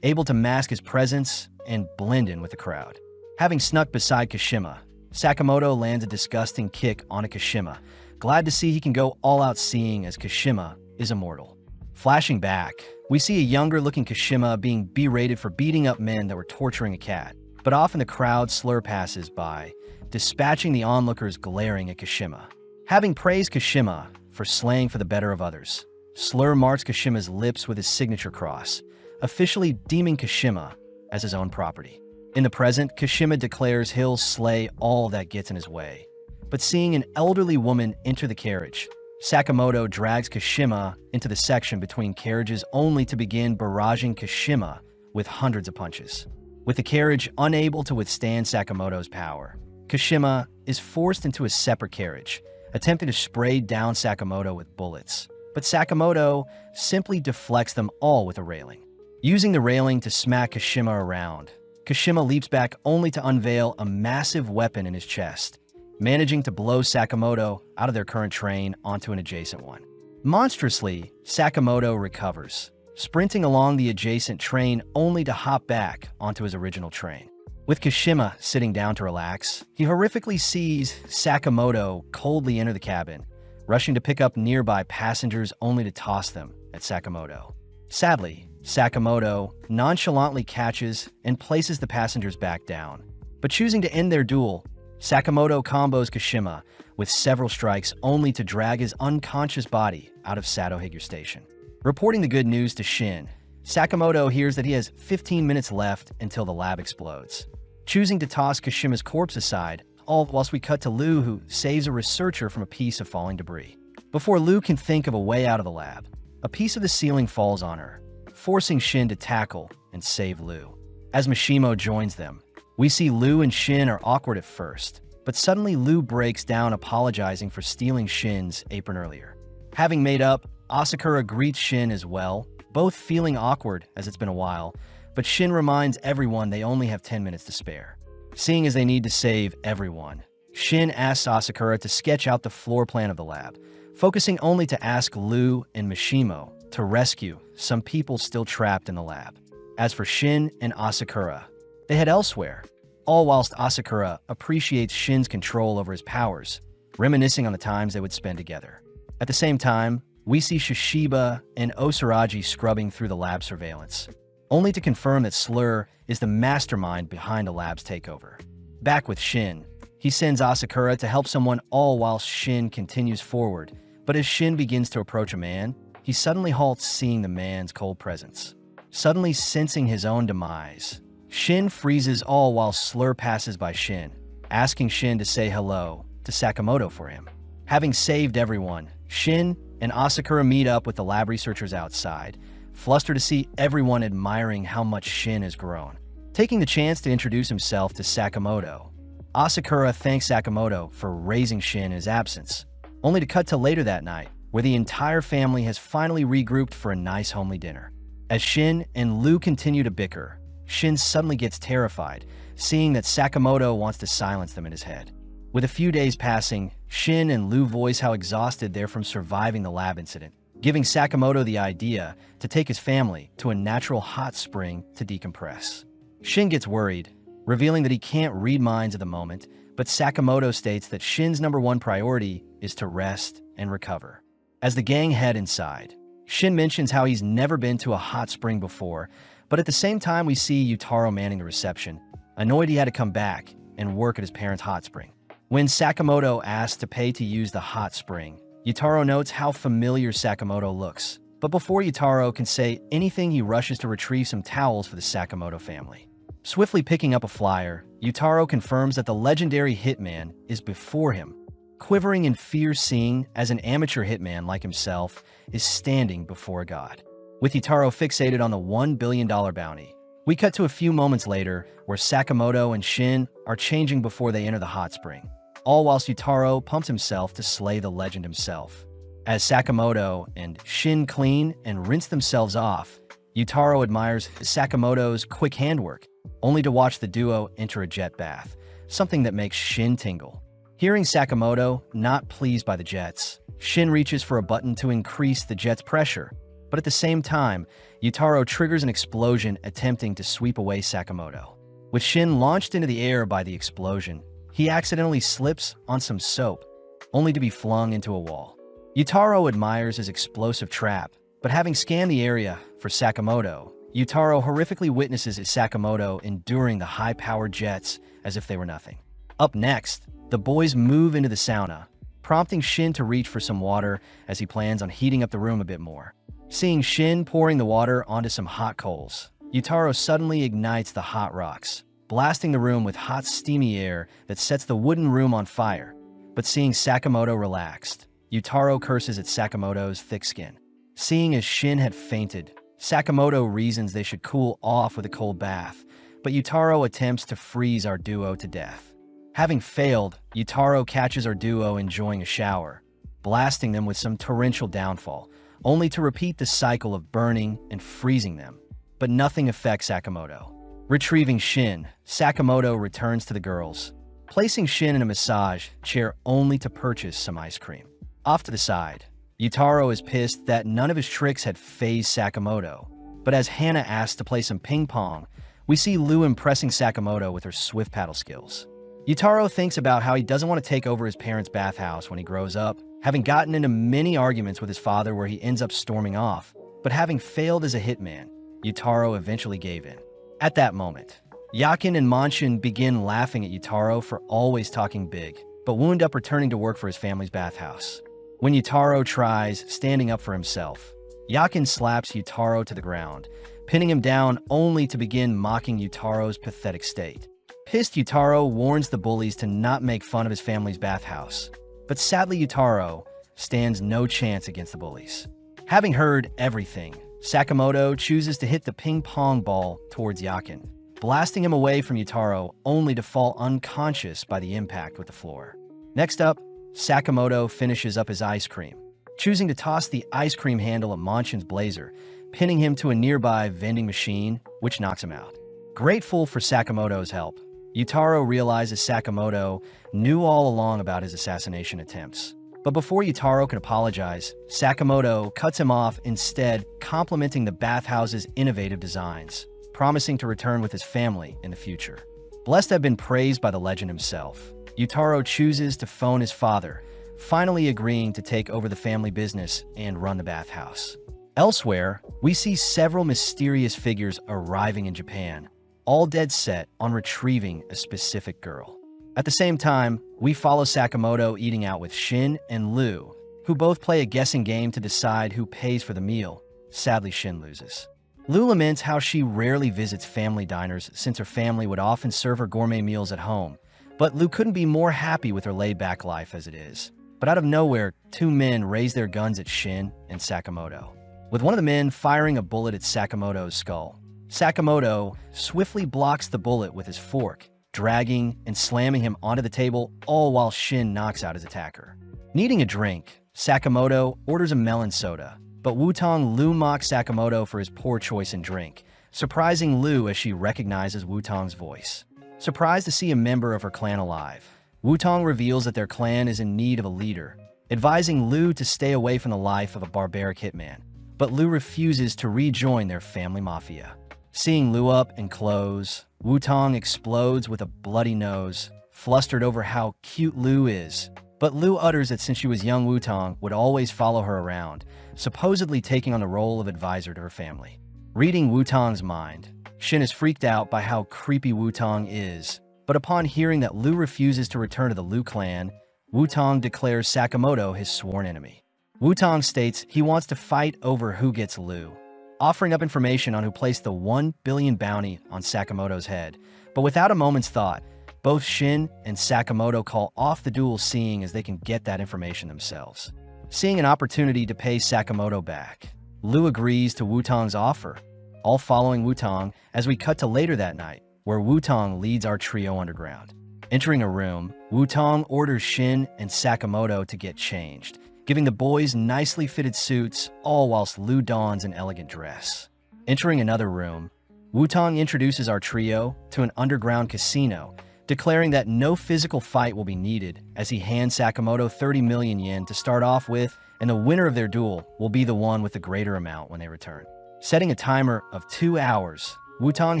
able to mask his presence and blend in with the crowd. Having snuck beside Kashima, Sakamoto lands a disgusting kick on Kashima, glad to see he can go all out seeing as Kashima is immortal. Flashing back, we see a younger-looking Kashima being berated for beating up men that were torturing a cat, but often the crowd Slur passes by, dispatching the onlookers glaring at Kashima. Having praised Kashima for slaying for the better of others, Slur marks Kashima's lips with his signature cross, officially deeming Kashima as his own property. In the present, Kashima declares he'll slay all that gets in his way. But seeing an elderly woman enter the carriage, Sakamoto drags Kashima into the section between carriages only to begin barraging Kashima with hundreds of punches. With the carriage unable to withstand Sakamoto's power, Kashima is forced into a separate carriage, attempting to spray down Sakamoto with bullets. But Sakamoto simply deflects them all with a railing. Using the railing to smack Kashima around, Kashima leaps back only to unveil a massive weapon in his chest, managing to blow Sakamoto out of their current train onto an adjacent one. Monstrously, Sakamoto recovers, sprinting along the adjacent train only to hop back onto his original train. With Kashima sitting down to relax, he horrifically sees Sakamoto coldly enter the cabin, rushing to pick up nearby passengers only to toss them at Sakamoto. Sadly, Sakamoto nonchalantly catches and places the passengers back down. But choosing to end their duel, Sakamoto combos Kashima with several strikes only to drag his unconscious body out of Sato-Higure Station. Reporting the good news to Shin, Sakamoto hears that he has 15 minutes left until the lab explodes. Choosing to toss Kashima's corpse aside, all whilst we cut to Lu, who saves a researcher from a piece of falling debris. Before Lu can think of a way out of the lab, a piece of the ceiling falls on her, forcing Shin to tackle and save Lu. As Mishimo joins them, we see Lu and Shin are awkward at first, but suddenly Lu breaks down apologizing for stealing Shin's apron earlier. Having made up, Asakura greets Shin as well, both feeling awkward as it's been a while, but Shin reminds everyone they only have 10 minutes to spare. Seeing as they need to save everyone, Shin asks Asakura to sketch out the floor plan of the lab, focusing only to ask Lu and Mishimo to rescue some people still trapped in the lab. As for Shin and Asakura, they head elsewhere, all whilst Asakura appreciates Shin's control over his powers, reminiscing on the times they would spend together. At the same time, we see Shishiba and Osaraji scrubbing through the lab surveillance, only to confirm that Slur is the mastermind behind the lab's takeover. Back with Shin, he sends Asakura to help someone all whilst Shin continues forward, but as Shin begins to approach a man, he suddenly halts seeing the man's cold presence. Suddenly sensing his own demise, Shin freezes all while Slur passes by Shin, asking Shin to say hello to Sakamoto for him. Having saved everyone, Shin and Asakura meet up with the lab researchers outside, flustered to see everyone admiring how much Shin has grown. Taking the chance to introduce himself to Sakamoto, Asakura thanks Sakamoto for raising Shin in his absence, only to cut to later that night, where the entire family has finally regrouped for a nice homely dinner. As Shin and Lu continue to bicker, Shin suddenly gets terrified, seeing that Sakamoto wants to silence them in his head. With a few days passing, Shin and Lu voice how exhausted they're from surviving the lab incident, giving Sakamoto the idea to take his family to a natural hot spring to decompress. Shin gets worried, revealing that he can't read minds at the moment, but Sakamoto states that Shin's #1 priority is to rest and recover. As the gang head inside, Shin mentions how he's never been to a hot spring before, but at the same time we see Yutaro manning the reception, annoyed he had to come back and work at his parents' hot spring. When Sakamoto asks to pay to use the hot spring, Yutaro notes how familiar Sakamoto looks, but before Yutaro can say anything, he rushes to retrieve some towels for the Sakamoto family. Swiftly picking up a flyer, Yutaro confirms that the legendary hitman is before him, quivering in fear seeing as an amateur hitman like himself is standing before God. With Yutaro fixated on the $1 billion bounty, we cut to a few moments later where Sakamoto and Shin are changing before they enter the hot spring, all whilst Yutaro pumps himself to slay the legend himself. As Sakamoto and Shin clean and rinse themselves off, Yutaro admires Sakamoto's quick handwork, only to watch the duo enter a jet bath, something that makes Shin tingle. Hearing Sakamoto not pleased by the jets, Shin reaches for a button to increase the jet's pressure, but at the same time, Yutaro triggers an explosion attempting to sweep away Sakamoto. With Shin launched into the air by the explosion, he accidentally slips on some soap, only to be flung into a wall. Yutaro admires his explosive trap, but having scanned the area for Sakamoto, Yutaro horrifically witnesses Sakamoto enduring the high-powered jets as if they were nothing. Up next, the boys move into the sauna, prompting Shin to reach for some water as he plans on heating up the room a bit more. Seeing Shin pouring the water onto some hot coals, Yutaro suddenly ignites the hot rocks, blasting the room with hot steamy air that sets the wooden room on fire. But seeing Sakamoto relaxed, Yutaro curses at Sakamoto's thick skin. Seeing as Shin had fainted, Sakamoto reasons they should cool off with a cold bath, but Yutaro attempts to freeze our duo to death. Having failed, Yutaro catches our duo enjoying a shower, blasting them with some torrential downfall, only to repeat the cycle of burning and freezing them. But nothing affects Sakamoto. Retrieving Shin, Sakamoto returns to the girls, placing Shin in a massage chair only to purchase some ice cream. Off to the side, Yutaro is pissed that none of his tricks had fazed Sakamoto, but as Hana asks to play some ping pong, we see Lu impressing Sakamoto with her swift paddle skills. Yutaro thinks about how he doesn't want to take over his parents' bathhouse when he grows up, having gotten into many arguments with his father where he ends up storming off, but having failed as a hitman, Yutaro eventually gave in. At that moment, Yakin and Manshin begin laughing at Yutaro for always talking big, but wound up returning to work for his family's bathhouse. When Yutaro tries standing up for himself, Yakin slaps Yutaro to the ground, pinning him down only to begin mocking Yutaro's pathetic state. Pissed, Yutaro warns the bullies to not make fun of his family's bathhouse, but sadly Yutaro stands no chance against the bullies. Having heard everything, Sakamoto chooses to hit the ping pong ball towards Yakin, blasting him away from Yutaro only to fall unconscious by the impact with the floor. Next up, Sakamoto finishes up his ice cream, choosing to toss the ice cream handle at Manshin's blazer, pinning him to a nearby vending machine, which knocks him out. Grateful for Sakamoto's help, Yutaro realizes Sakamoto knew all along about his assassination attempts. But before Yutaro can apologize, Sakamoto cuts him off, instead complimenting the bathhouse's innovative designs, promising to return with his family in the future. Blessed to have been praised by the legend himself, Yutaro chooses to phone his father, finally agreeing to take over the family business and run the bathhouse. Elsewhere, we see several mysterious figures arriving in Japan, all dead set on retrieving a specific girl. At the same time, we follow Sakamoto eating out with Shin and Lu, who both play a guessing game to decide who pays for the meal. Sadly, Shin loses. Lu laments how she rarely visits family diners since her family would often serve her gourmet meals at home, but Lu couldn't be more happy with her laid-back life as it is. But out of nowhere, two men raise their guns at Shin and Sakamoto, with one of the men firing a bullet at Sakamoto's skull. Sakamoto swiftly blocks the bullet with his fork, dragging and slamming him onto the table, all while Shin knocks out his attacker. Needing a drink, Sakamoto orders a melon soda, but Wutong Lu mocks Sakamoto for his poor choice in drink, surprising Lu as she recognizes Wutong's voice. Surprised to see a member of her clan alive, Wutong reveals that their clan is in need of a leader, advising Lu to stay away from the life of a barbaric hitman, but Lu refuses to rejoin their family mafia. Seeing Lu up in clothes, Wutong explodes with a bloody nose, flustered over how cute Lu is. But Lu utters that since she was young, Wutong would always follow her around, supposedly taking on the role of advisor to her family. Reading Wutong's mind, Shin is freaked out by how creepy Wutong is, but upon hearing that Lu refuses to return to the Lu clan, Wutong declares Sakamoto his sworn enemy. Wutong states he wants to fight over who gets Lu, offering up information on who placed the 1 billion bounty on Sakamoto's head. But without a moment's thought, both Shin and Sakamoto call off the duel, seeing as they can get that information themselves. Seeing an opportunity to pay Sakamoto back, Lu agrees to Wutong's offer, all following Wutong as we cut to later that night, where Wutong leads our trio underground. Entering a room, Wutong orders Shin and Sakamoto to get changed, giving the boys nicely fitted suits, all whilst Lu dons an elegant dress. Entering another room, Wutong introduces our trio to an underground casino, declaring that no physical fight will be needed as he hands Sakamoto 30 million yen to start off with, and the winner of their duel will be the one with the greater amount when they return. Setting a timer of 2 hours, Wutong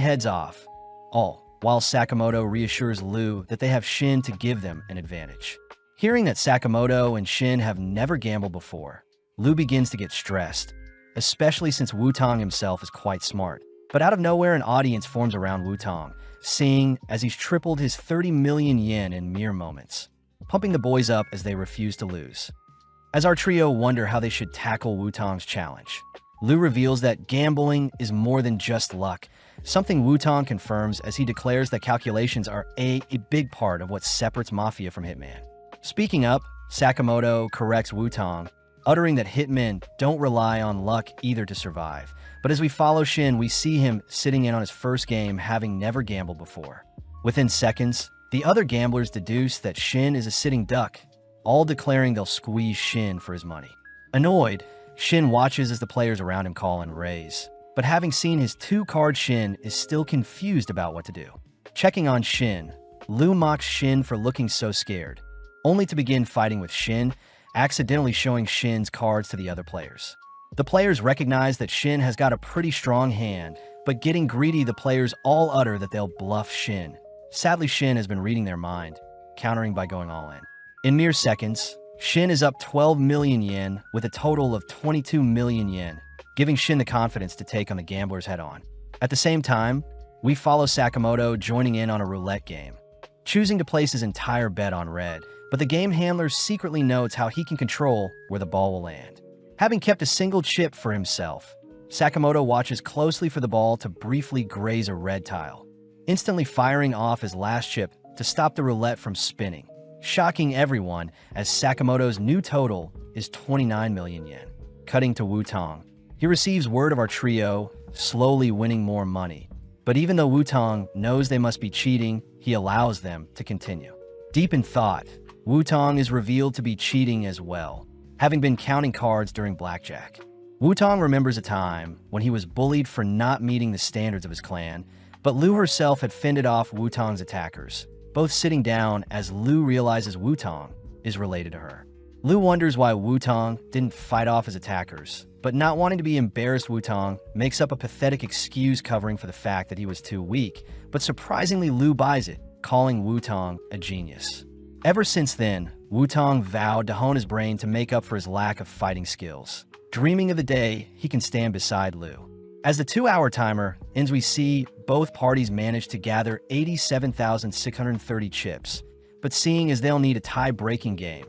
heads off, all while Sakamoto reassures Lu that they have Shin to give them an advantage. Hearing that Sakamoto and Shin have never gambled before, Lu begins to get stressed, especially since Wutong himself is quite smart. But out of nowhere, an audience forms around Wutong, seeing as he's tripled his 30 million yen in mere moments, pumping the boys up as they refuse to lose. As our trio wonder how they should tackle Wutong's challenge, Lu reveals that gambling is more than just luck, something Wutong confirms as he declares that calculations are a big part of what separates Mafia from Hitman. Speaking up, Sakamoto corrects Wutong, uttering that hitmen don't rely on luck either to survive. But as we follow Shin, we see him sitting in on his first game, having never gambled before. Within seconds, the other gamblers deduce that Shin is a sitting duck, all declaring they'll squeeze Shin for his money. Annoyed, Shin watches as the players around him call and raise, but having seen his 2-card, Shin is still confused about what to do. Checking on Shin, Lu mocks Shin for looking so scared, only to begin fighting with Shin, accidentally showing Shin's cards to the other players. The players recognize that Shin has got a pretty strong hand, but getting greedy, the players all utter that they'll bluff Shin. Sadly, Shin has been reading their mind, countering by going all in. In mere seconds, Shin is up 12 million yen with a total of 22 million yen, giving Shin the confidence to take on the gamblers head-on. At the same time, we follow Sakamoto joining in on a roulette game, choosing to place his entire bet on red, but the game handler secretly notes how he can control where the ball will land. Having kept a single chip for himself, Sakamoto watches closely for the ball to briefly graze a red tile, instantly firing off his last chip to stop the roulette from spinning, shocking everyone as Sakamoto's new total is 29 million yen. Cutting to Wutong, he receives word of our trio slowly winning more money, but even though Wutong knows they must be cheating, he allows them to continue. Deep in thought, Wutong is revealed to be cheating as well, having been counting cards during blackjack. Wutong remembers a time when he was bullied for not meeting the standards of his clan, but Lu herself had fended off Wutong's attackers, both sitting down as Lu realizes Wutong is related to her. Lu wonders why Wutong didn't fight off his attackers, but not wanting to be embarrassed, Wutong makes up a pathetic excuse covering for the fact that he was too weak, but surprisingly Lu buys it, calling Wutong a genius. Ever since then, Wutong vowed to hone his brain to make up for his lack of fighting skills, dreaming of the day he can stand beside Lu. As the 2-hour timer ends, we see both parties manage to gather 87,630 chips, but seeing as they'll need a tie-breaking game,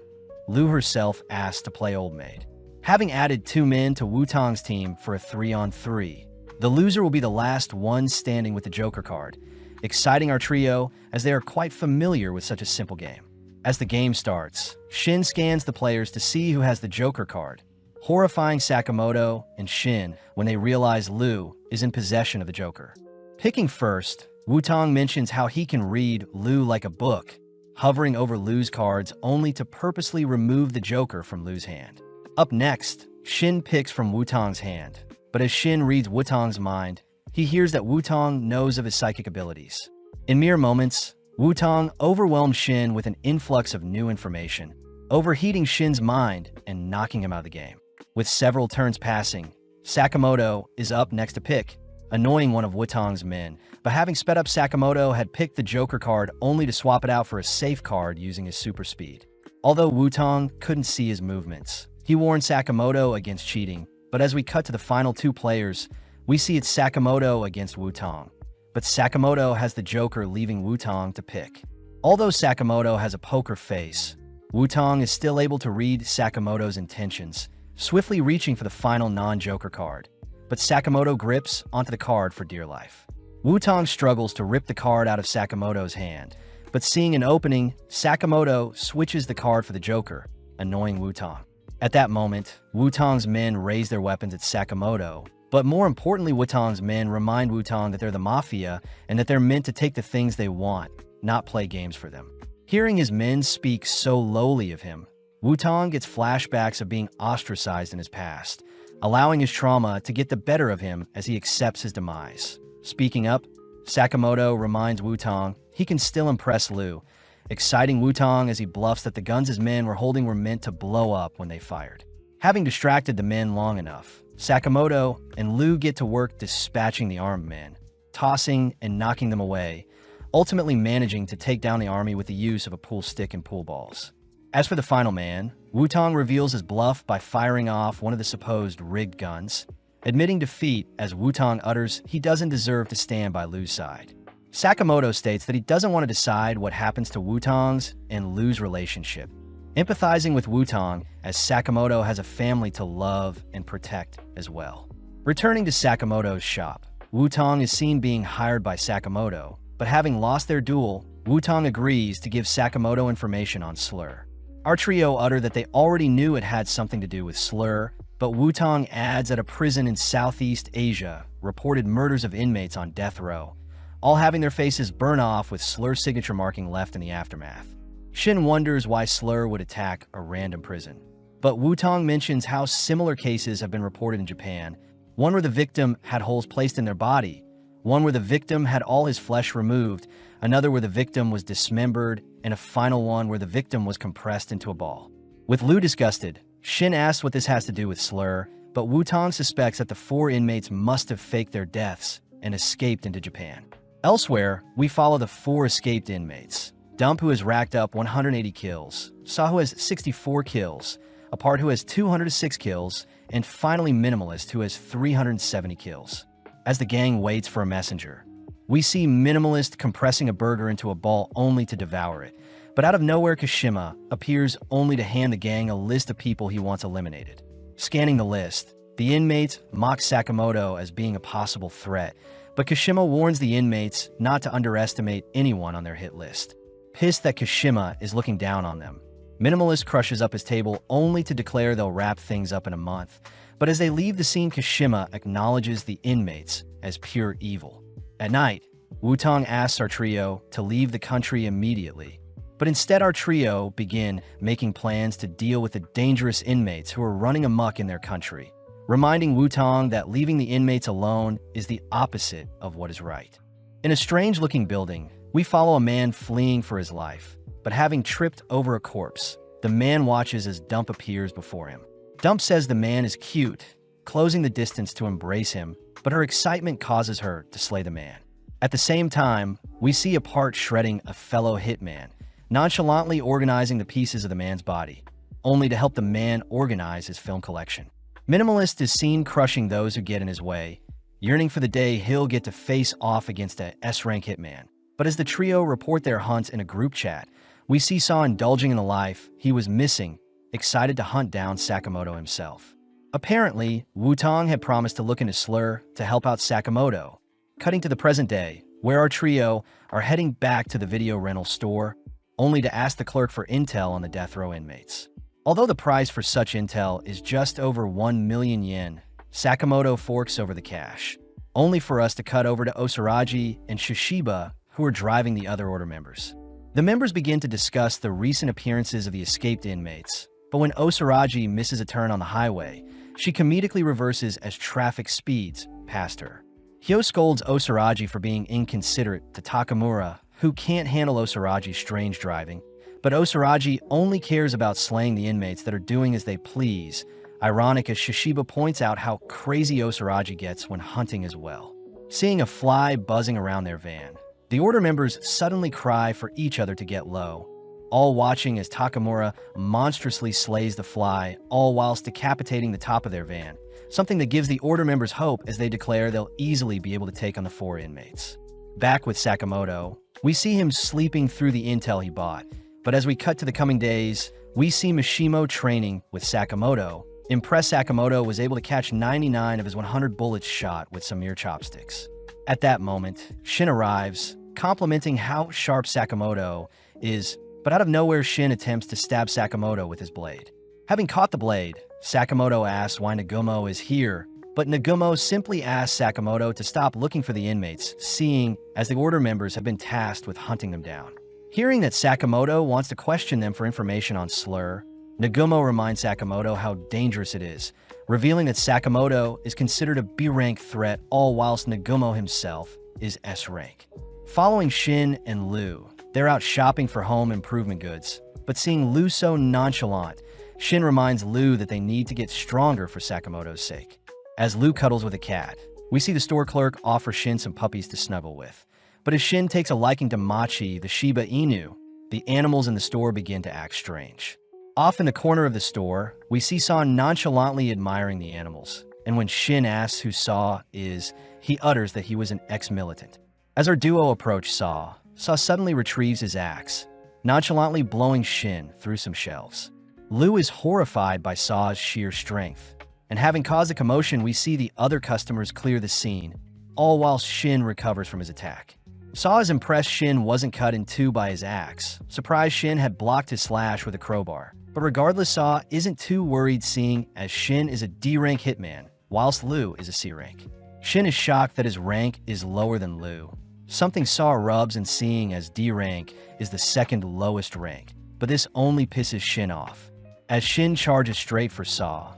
Lu herself asks to play Old Maid. Having added 2 men to Wutong's team for a 3-on-3, the loser will be the last one standing with the Joker card, exciting our trio as they are quite familiar with such a simple game. As the game starts, Shin scans the players to see who has the Joker card, horrifying Sakamoto and Shin when they realize Liu is in possession of the Joker. Picking first, Wutong mentions how he can read Liu like a book, hovering over Liu's cards only to purposely remove the Joker from Liu's hand. Up next, Shin picks from Wutong's hand, but as Shin reads Wutong's mind, he hears that Wutong knows of his psychic abilities. In mere moments, Wutong overwhelms Shin with an influx of new information, overheating Shin's mind and knocking him out of the game. With several turns passing, Sakamoto is up next to pick, annoying one of Wutong's men, but having sped up, Sakamoto had picked the Joker card only to swap it out for a safe card using his super speed. Although Wutong couldn't see his movements, he warned Sakamoto against cheating, but as we cut to the final two players, we see it's Sakamoto against Wutong. But Sakamoto has the Joker, leaving Wutong to pick. Although Sakamoto has a poker face, Wutong is still able to read Sakamoto's intentions, swiftly reaching for the final non-Joker card. But Sakamoto grips onto the card for dear life. Wutong struggles to rip the card out of Sakamoto's hand, but seeing an opening, Sakamoto switches the card for the Joker, annoying Wutong. At that moment, Wutong's men raise their weapons at Sakamoto, but more importantly, Wutong's men remind Wutong that they're the Mafia and that they're meant to take the things they want, not play games for them. Hearing his men speak so lowly of him, Wutong gets flashbacks of being ostracized in his past, allowing his trauma to get the better of him as he accepts his demise. Speaking up, Sakamoto reminds Wutong he can still impress Liu, exciting Wutong as he bluffs that the guns his men were holding were meant to blow up when they fired. Having distracted the men long enough, Sakamoto and Liu get to work dispatching the armed men, tossing and knocking them away, ultimately managing to take down the army with the use of a pool stick and pool balls. As for the final man, Wutong reveals his bluff by firing off one of the supposed rigged guns, admitting defeat as Wutong utters he doesn't deserve to stand by Liu's side. Sakamoto states that he doesn't want to decide what happens to Wutong's and Liu's relationship, empathizing with Wutong as Sakamoto has a family to love and protect as well. Returning to Sakamoto's shop, Wutong is seen being hired by Sakamoto, but having lost their duel, Wutong agrees to give Sakamoto information on Slur. Our trio utter that they already knew it had something to do with Slur, but Wutong adds that a prison in Southeast Asia reported murders of inmates on death row, all having their faces burn off with Slur's signature marking left in the aftermath. Shin wonders why Slur would attack a random prison, but Wutong mentions how similar cases have been reported in Japan, one where the victim had holes placed in their body, one where the victim had all his flesh removed, another where the victim was dismembered, and a final one where the victim was compressed into a ball. With Liu disgusted, Shin asks what this has to do with Slur, but Wutong suspects that the 4 inmates must have faked their deaths and escaped into Japan. Elsewhere, we follow the 4 escaped inmates. Dump, who has racked up 180 kills, Saw, who has 64 kills, Apart, who has 206 kills, and finally Minimalist, who has 370 kills. As the gang waits for a messenger, we see Minimalist compressing a burger into a ball only to devour it, but out of nowhere Kashima appears only to hand the gang a list of people he wants eliminated. Scanning the list, the inmates mock Sakamoto as being a possible threat, but Kashima warns the inmates not to underestimate anyone on their hit list. Pissed that Kashima is looking down on them, Minimalist crushes up his table only to declare they'll wrap things up in a month, but as they leave the scene, Kashima acknowledges the inmates as pure evil. At night, Wutong asks our trio to leave the country immediately, but instead our trio begin making plans to deal with the dangerous inmates who are running amok in their country, reminding Wutong that leaving the inmates alone is the opposite of what is right. In a strange-looking building, we follow a man fleeing for his life, but having tripped over a corpse, the man watches as Dump appears before him. Dump says the man is cute, closing the distance to embrace him, but her excitement causes her to slay the man. At the same time, we see Apart shredding a fellow hitman, nonchalantly organizing the pieces of the man's body, only to help the man organize his film collection. Minimalist is seen crushing those who get in his way, yearning for the day he'll get to face off against a S-rank hitman. But as the trio report their hunts in a group chat, we see Saw indulging in the life he was missing, excited to hunt down Sakamoto himself. Apparently, Wutong had promised to look into Slur to help out Sakamoto. Cutting to the present day, where our trio are heading back to the video rental store, only to ask the clerk for intel on the death row inmates. Although the price for such intel is just over 1 million yen, Sakamoto forks over the cash, only for us to cut over to Osaragi and Shishiba, who are driving the other order members. The members begin to discuss the recent appearances of the escaped inmates, but when Osaragi misses a turn on the highway, she comedically reverses as traffic speeds past her. Hyo scolds Osaragi for being inconsiderate to Takamura, who can't handle Osaragi's strange driving, but Osaragi only cares about slaying the inmates that are doing as they please, ironic as Shishiba points out how crazy Osaragi gets when hunting as well. Seeing a fly buzzing around their van, the order members suddenly cry for each other to get low, all watching as Takamura monstrously slays the fly, all whilst decapitating the top of their van, something that gives the order members hope as they declare they'll easily be able to take on the 4 inmates. Back with Sakamoto, we see him sleeping through the intel he bought, but as we cut to the coming days, we see Mishimo training with Sakamoto. Impressed Sakamoto was able to catch 99 of his 100 bullets shot with some mere chopsticks. At that moment, Shin arrives, complimenting how sharp Sakamoto is, but out of nowhere Shin attempts to stab Sakamoto with his blade. Having caught the blade, Sakamoto asks why Nagumo is here, but Nagumo simply asks Sakamoto to stop looking for the inmates, seeing as the order members have been tasked with hunting them down. Hearing that Sakamoto wants to question them for information on Slur, Nagumo reminds Sakamoto how dangerous it is, revealing that Sakamoto is considered a B-rank threat, all whilst Nagumo himself is S-rank. Following Shin and Lu, they're out shopping for home improvement goods, but seeing Lu so nonchalant, Shin reminds Lu that they need to get stronger for Sakamoto's sake. As Lu cuddles with a cat, we see the store clerk offer Shin some puppies to snuggle with. But as Shin takes a liking to Machi, the Shiba Inu, the animals in the store begin to act strange. Off in the corner of the store, we see Saw nonchalantly admiring the animals, and when Shin asks who Saw is, he utters that he was an ex-militant. As our duo approach Saw suddenly retrieves his axe, nonchalantly blowing Shin through some shelves. Lu is horrified by Saw's sheer strength, and having caused a commotion, we see the other customers clear the scene, all whilst Shin recovers from his attack. Saw is impressed Shin wasn't cut in two by his axe, surprised Shin had blocked his slash with a crowbar. But regardless, Saw isn't too worried seeing as Shin is a D-rank hitman, whilst Lu is a C-rank. Shin is shocked that his rank is lower than Lu, something Saw rubs in seeing as D-rank is the second lowest rank, but this only pisses Shin off. As Shin charges straight for Saw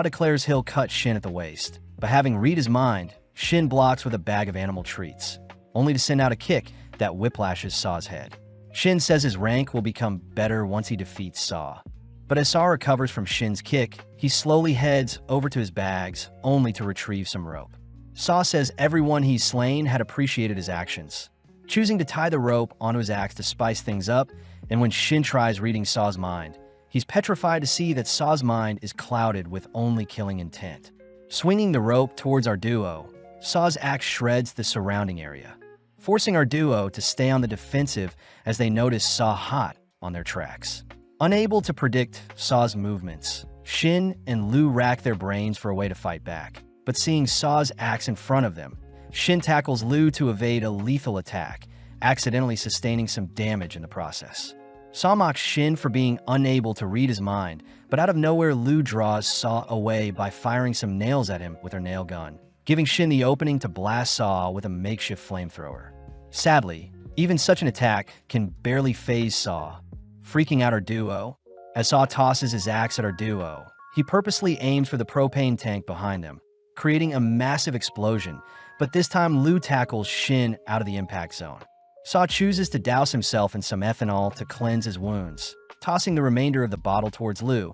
declares he'll cut Shin at the waist, but having read his mind, Shin blocks with a bag of animal treats, only to send out a kick that whiplashes Saw's head. Shin says his rank will become better once he defeats Saw. But as Saw recovers from Shin's kick, he slowly heads over to his bags, only to retrieve some rope. Saw says everyone he's slain had appreciated his actions, choosing to tie the rope onto his axe to spice things up, and when Shin tries reading Saw's mind, he's petrified to see that Saw's mind is clouded with only killing intent. Swinging the rope towards our duo, Saw's axe shreds the surrounding area, forcing our duo to stay on the defensive as they notice Saw hot on their tracks. Unable to predict Saw's movements, Shin and Lu rack their brains for a way to fight back, but seeing Saw's axe in front of them, Shin tackles Lu to evade a lethal attack, accidentally sustaining some damage in the process. Saw mocks Shin for being unable to read his mind, but out of nowhere Lu draws Saw away by firing some nails at him with her nail gun, giving Shin the opening to blast Saw with a makeshift flamethrower. Sadly, even such an attack can barely phase Saw, freaking out our duo. As Saw tosses his axe at our duo, he purposely aims for the propane tank behind them, creating a massive explosion, but this time Lu tackles Shin out of the impact zone. Saw chooses to douse himself in some ethanol to cleanse his wounds, tossing the remainder of the bottle towards Lu,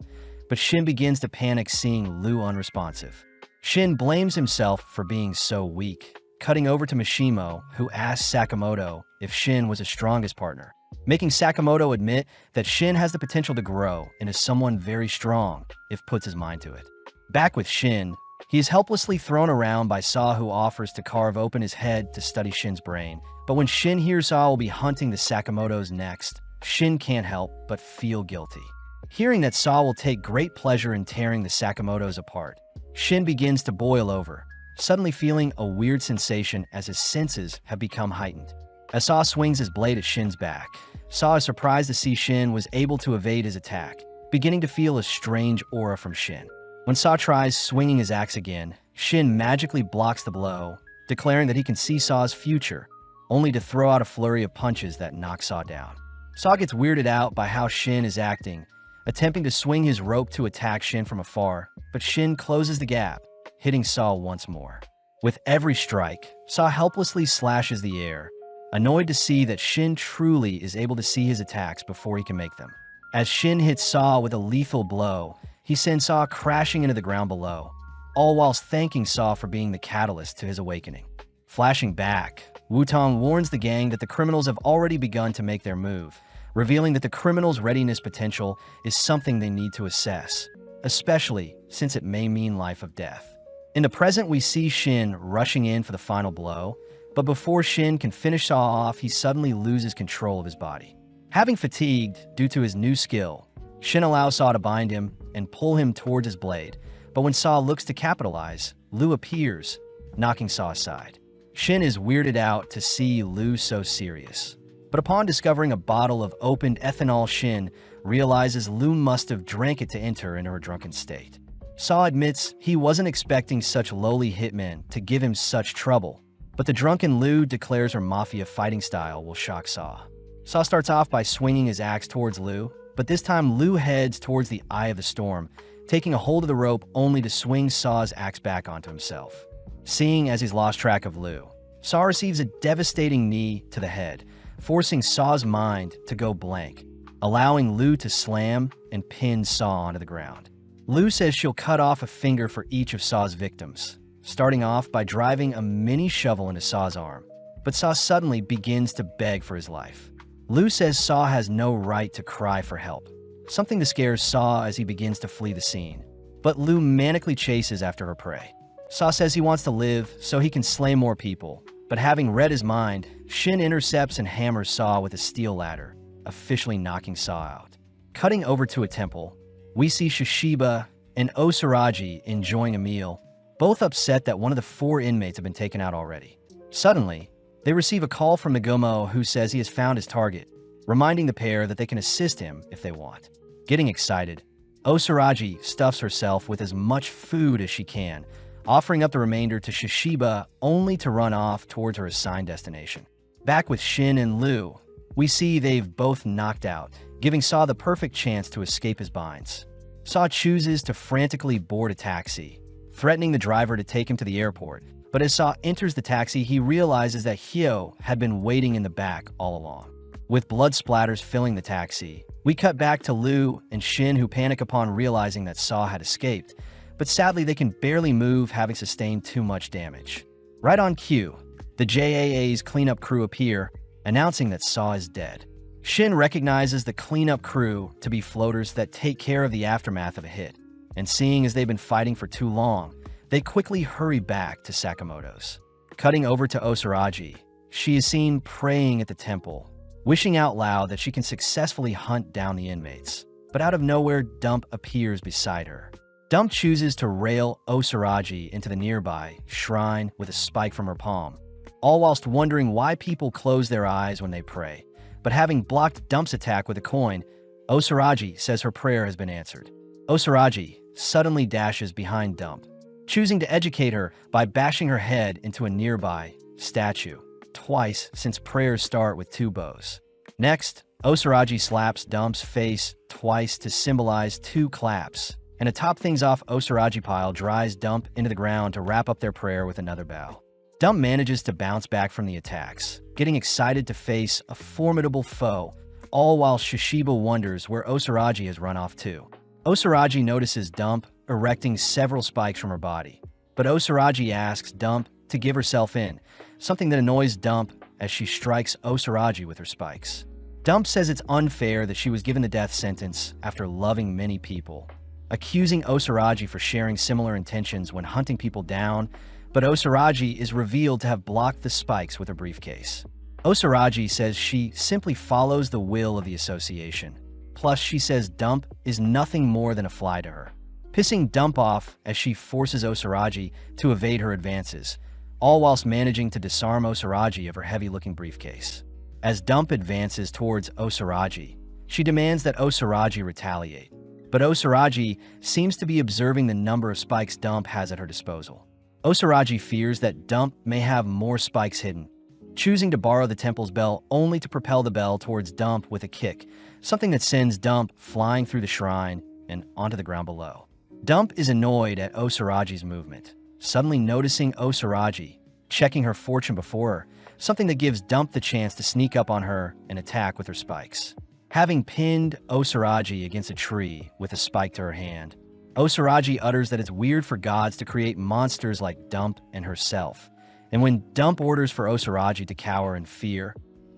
but Shin begins to panic seeing Lu unresponsive. Shin blames himself for being so weak, cutting over to Mishimo, who asks Sakamoto if Shin was his strongest partner, making Sakamoto admit that Shin has the potential to grow into someone very strong if puts his mind to it. Back with Shin, he is helplessly thrown around by Saw, who offers to carve open his head to study Shin's brain, but when Shin hears Saw will be hunting the Sakamotos next, Shin can't help but feel guilty. Hearing that Saw will take great pleasure in tearing the Sakamotos apart, Shin begins to boil over, suddenly feeling a weird sensation as his senses have become heightened. As Saw swings his blade at Shin's back, Saw is surprised to see Shin was able to evade his attack, beginning to feel a strange aura from Shin. When Saw tries swinging his axe again, Shin magically blocks the blow, declaring that he can see Saw's future, only to throw out a flurry of punches that knock Saw down. Saw gets weirded out by how Shin is acting, attempting to swing his rope to attack Shin from afar, but Shin closes the gap, hitting Saw once more. With every strike, Saw helplessly slashes the air, annoyed to see that Shin truly is able to see his attacks before he can make them. As Shin hits Saw with a lethal blow, he sends Saw crashing into the ground below, all whilst thanking Saw for being the catalyst to his awakening. Flashing back, Wutong warns the gang that the criminals have already begun to make their move, revealing that the criminals' readiness potential is something they need to assess, especially since it may mean life or death. In the present, we see Shin rushing in for the final blow, but before Shin can finish Saw off, he suddenly loses control of his body. Having fatigued due to his new skill, Shin allows Saw to bind him and pull him towards his blade, but when Saw looks to capitalize, Lu appears, knocking Saw aside. Shin is weirded out to see Lu so serious, but upon discovering a bottle of opened ethanol, Shin realizes Lu must have drank it to enter into her drunken state. Saw admits he wasn't expecting such lowly hitmen to give him such trouble, but the drunken Lu declares her mafia fighting style will shock Saw. Saw starts off by swinging his axe towards Lu, but this time Lu heads towards the eye of the storm, taking a hold of the rope only to swing Saw's axe back onto himself. Seeing as he's lost track of Lu, Saw receives a devastating knee to the head, forcing Saw's mind to go blank, allowing Lu to slam and pin Saw onto the ground. Lu says she'll cut off a finger for each of Saw's victims, starting off by driving a mini shovel into Saw's arm, but Saw suddenly begins to beg for his life. Lu says Saw has no right to cry for help, something that scares Saw as he begins to flee the scene, but Lu manically chases after her prey. Saw says he wants to live so he can slay more people, but having read his mind, Shin intercepts and hammers Saw with a steel ladder, officially knocking Saw out. Cutting over to a temple, we see Shishiba and Osaraji enjoying a meal, both upset that one of the 4 inmates have been taken out already. Suddenly, they receive a call from Nagumo, who says he has found his target, reminding the pair that they can assist him if they want. Getting excited, Osaraji stuffs herself with as much food as she can, offering up the remainder to Shishiba only to run off towards her assigned destination. Back with Shin and Lu, we see they've both knocked out, giving Saw the perfect chance to escape his binds. Saw chooses to frantically board a taxi, threatening the driver to take him to the airport, but as Saw enters the taxi, he realizes that Hyo had been waiting in the back all along. With blood splatters filling the taxi, we cut back to Lu and Shin, who panic upon realizing that Saw had escaped, but sadly they can barely move, having sustained too much damage. Right on cue, the JAA's cleanup crew appear, announcing that Saw is dead. Shin recognizes the cleanup crew to be floaters that take care of the aftermath of a hit, and seeing as they've been fighting for too long, they quickly hurry back to Sakamoto's. Cutting over to Osaraji, she is seen praying at the temple, wishing out loud that she can successfully hunt down the inmates, but out of nowhere, Dump appears beside her. Dump chooses to rail Osaraji into the nearby shrine with a spike from her palm, all whilst wondering why people close their eyes when they pray. But having blocked Dump's attack with a coin, Osaraji says her prayer has been answered. Osaraji suddenly dashes behind Dump, choosing to educate her by bashing her head into a nearby statue, twice since prayers start with 2 bows. Next, Osaraji slaps Dump's face twice to symbolize 2 claps, and to top things off, Osaraji pile drives Dump into the ground to wrap up their prayer with another bow. Dump manages to bounce back from the attacks, getting excited to face a formidable foe, all while Shishiba wonders where Osaraji has run off to. Osaraji notices Dump erecting several spikes from her body, but Osaraji asks Dump to give herself in, something that annoys Dump as she strikes Osaraji with her spikes. Dump says it's unfair that she was given the death sentence after loving many people, accusing Osaraji for sharing similar intentions when hunting people down, but Osaraji is revealed to have blocked the spikes with her briefcase. Osaraji says she simply follows the will of the association. Plus, she says Dump is nothing more than a fly to her, pissing Dump off as she forces Osaraji to evade her advances, all whilst managing to disarm Osaraji of her heavy-looking briefcase. As Dump advances towards Osaragi, she demands that Osaragi retaliate. But Osaragi seems to be observing the number of spikes Dump has at her disposal. Osaragi fears that Dump may have more spikes hidden, choosing to borrow the temple's bell only to propel the bell towards Dump with a kick, something that sends Dump flying through the shrine and onto the ground below. Dump is annoyed at Osaragi's movement, suddenly noticing Osaragi checking her fortune before her, something that gives Dump the chance to sneak up on her and attack with her spikes. Having pinned Osaragi against a tree with a spike to her hand, Osaragi utters that it's weird for gods to create monsters like Dump and herself. And when Dump orders for Osaragi to cower in fear,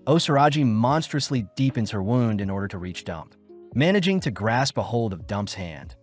Osaragi monstrously deepens her wound in order to reach Dump. Managing to grasp a hold of Dump's hand,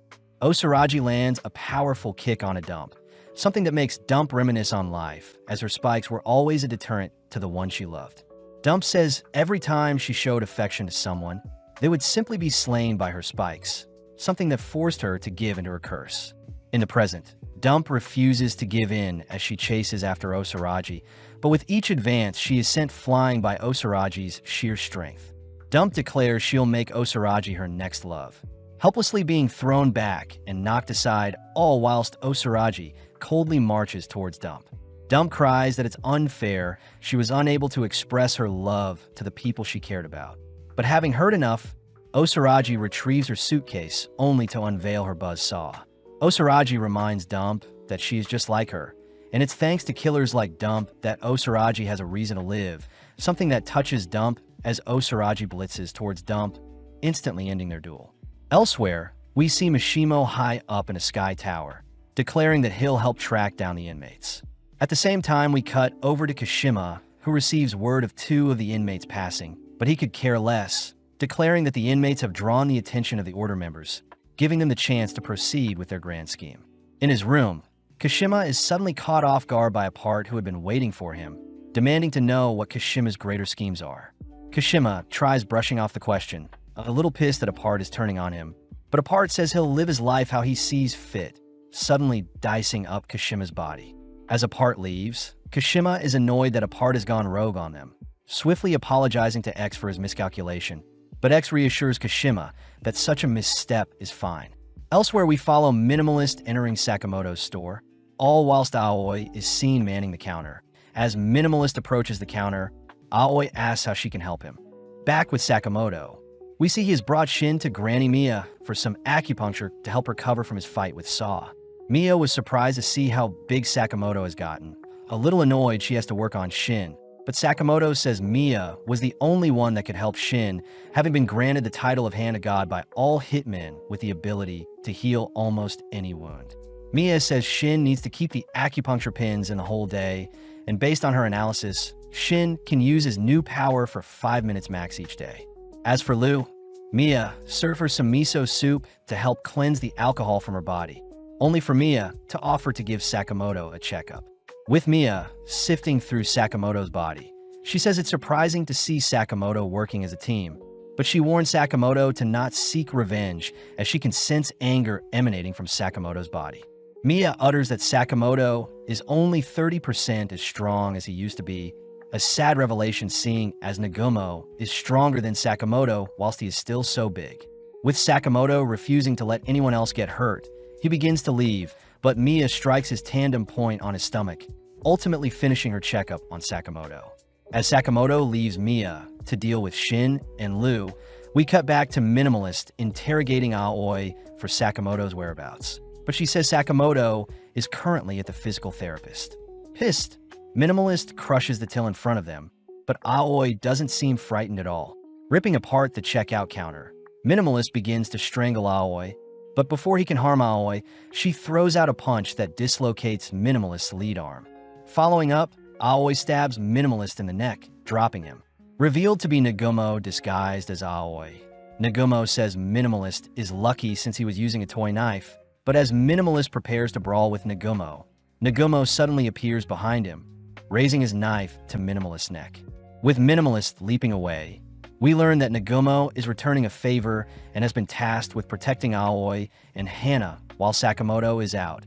Osaragi lands a powerful kick on a Dump, something that makes Dump reminisce on life, as her spikes were always a deterrent to the one she loved. Dump says every time she showed affection to someone, they would simply be slain by her spikes, something that forced her to give into her curse. In the present, Dump refuses to give in as she chases after Osaragi, but with each advance she is sent flying by Osaragi's sheer strength. Dump declares she'll make Osaragi her next love, helplessly being thrown back and knocked aside, all whilst Osaragi coldly marches towards Dump. Dump cries that it's unfair she was unable to express her love to the people she cared about. But having heard enough, Osaragi retrieves her suitcase only to unveil her buzzsaw. Osaragi reminds Dump that she is just like her, and it's thanks to killers like Dump that Osaragi has a reason to live, something that touches Dump as Osaragi blitzes towards Dump, instantly ending their duel. Elsewhere, we see Mishimo high up in a sky tower, declaring that he'll help track down the inmates. At the same time, we cut over to Kashima, who receives word of 2 of the inmates passing, but he could care less, declaring that the inmates have drawn the attention of the Order members, giving them the chance to proceed with their grand scheme. In his room, Kashima is suddenly caught off guard by a part who had been waiting for him, demanding to know what Kashima's greater schemes are. Kashima tries brushing off the question, a little pissed that a part is turning on him, but a part says he'll live his life how he sees fit, suddenly dicing up Kashima's body. As a part leaves, Kashima is annoyed that a part has gone rogue on them, swiftly apologizing to X for his miscalculation, but X reassures Kashima that such a misstep is fine. Elsewhere, we follow Minimalist entering Sakamoto's store, all whilst Aoi is seen manning the counter. As Minimalist approaches the counter, Aoi asks how she can help him. Back with Sakamoto, we see he has brought Shin to Granny Mia for some acupuncture to help recover from his fight with Saw. Mia was surprised to see how big Sakamoto has gotten. A little annoyed she has to work on Shin, but Sakamoto says Mia was the only one that could help Shin, having been granted the title of Hand of God by all hitmen with the ability to heal almost any wound. Mia says Shin needs to keep the acupuncture pins in the whole day, and based on her analysis, Shin can use his new power for 5 minutes max each day. As for Lu, Mia served her some miso soup to help cleanse the alcohol from her body, only for Mia to offer to give Sakamoto a checkup. With Mia sifting through Sakamoto's body, she says it's surprising to see Sakamoto working as a team, but she warns Sakamoto to not seek revenge as she can sense anger emanating from Sakamoto's body. Mia utters that Sakamoto is only 30% as strong as he used to be, a sad revelation seeing as Nagumo is stronger than Sakamoto whilst he is still so big. With Sakamoto refusing to let anyone else get hurt, he begins to leave, but Mia strikes his tandem point on his stomach, ultimately finishing her checkup on Sakamoto. As Sakamoto leaves Mia to deal with Shin and Lu, we cut back to Minimalist interrogating Aoi for Sakamoto's whereabouts, but she says Sakamoto is currently at the physical therapist. Pissed, Minimalist crushes the till in front of them, but Aoi doesn't seem frightened at all. Ripping apart the checkout counter, Minimalist begins to strangle Aoi, but before he can harm Aoi, she throws out a punch that dislocates Minimalist's lead arm. Following up, Aoi stabs Minimalist in the neck, dropping him. Revealed to be Nagumo disguised as Aoi, Nagumo says Minimalist is lucky since he was using a toy knife, but as Minimalist prepares to brawl with Nagumo, Nagumo suddenly appears behind him, raising his knife to Minimalist's neck. With Minimalist leaping away, we learn that Nagumo is returning a favor and has been tasked with protecting Aoi and Hana while Sakamoto is out,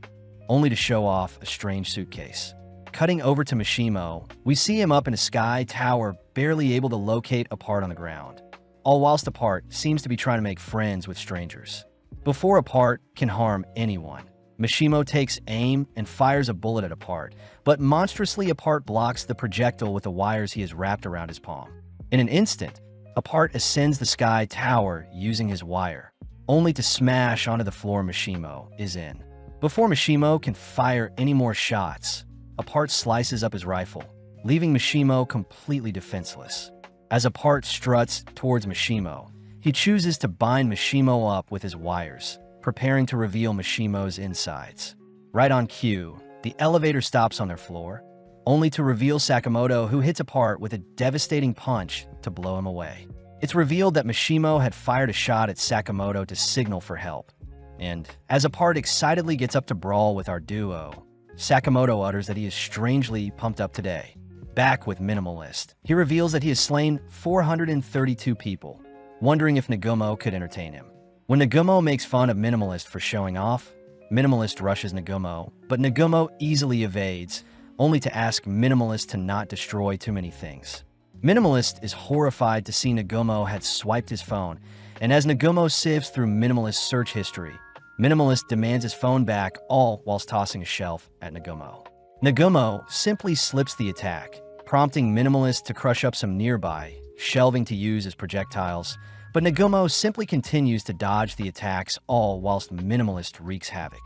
only to show off a strange suitcase. Cutting over to Mishimo, we see him up in a sky tower barely able to locate Apart on the ground, all whilst Apart seems to be trying to make friends with strangers. Before Apart can harm anyone, Mishimo takes aim and fires a bullet at Apart, but monstrously Apart blocks the projectile with the wires he has wrapped around his palm. In an instant, Apart ascends the sky tower using his wire, only to smash onto the floor Mishimo is in. Before Mishimo can fire any more shots, Apart slices up his rifle, leaving Mishimo completely defenseless. As Apart struts towards Mishimo, he chooses to bind Mishimo up with his wires, preparing to reveal Mishimo's insides. Right on cue, the elevator stops on their floor, only to reveal Sakamoto, who hits Apart with a devastating punch to blow him away. It's revealed that Mishimo had fired a shot at Sakamoto to signal for help. And as Apart excitedly gets up to brawl with our duo, Sakamoto utters that he is strangely pumped up today. Back with Minimalist, he reveals that he has slain 432 people, wondering if Nagumo could entertain him. When Nagumo makes fun of Minimalist for showing off, Minimalist rushes Nagumo, but Nagumo easily evades, only to ask Minimalist to not destroy too many things. Minimalist is horrified to see Nagumo had swiped his phone, and as Nagumo sifts through Minimalist's search history, Minimalist demands his phone back, all whilst tossing a shelf at Nagumo. Nagumo simply slips the attack, prompting Minimalist to crush up some nearby, shelving to use as projectiles, but Nagumo simply continues to dodge the attacks, all whilst Minimalist wreaks havoc.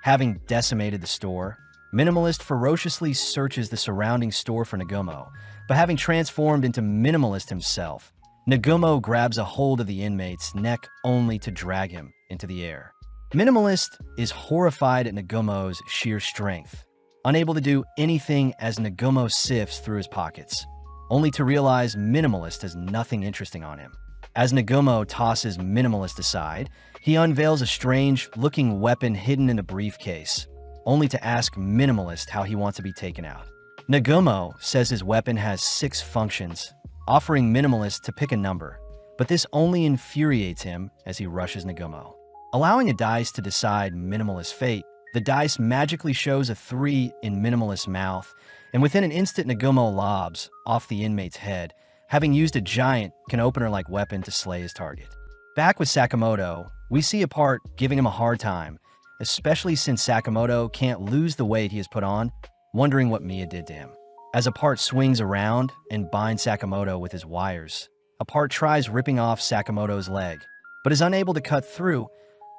Having decimated the store, Minimalist ferociously searches the surrounding store for Nagumo, but having transformed into Minimalist himself, Nagumo grabs a hold of the inmate's neck only to drag him into the air. Minimalist is horrified at Nagumo's sheer strength, unable to do anything as Nagumo sifts through his pockets, only to realize Minimalist has nothing interesting on him. As Nagumo tosses Minimalist aside, he unveils a strange-looking weapon hidden in a briefcase, only to ask Minimalist how he wants to be taken out. Nagumo says his weapon has 6 functions, offering Minimalist to pick a number, but this only infuriates him as he rushes Nagumo. Allowing a dice to decide Minimalist's fate, the dice magically shows a 3 in Minimalist's mouth, and within an instant Nagumo lobs off the inmate's head, having used a giant can-opener-like weapon to slay his target. Back with Sakamoto, we see Apart giving him a hard time, especially since Sakamoto can't lose the weight he has put on, wondering what Mia did to him. As Apart swings around and binds Sakamoto with his wires, Apart tries ripping off Sakamoto's leg, but is unable to cut through,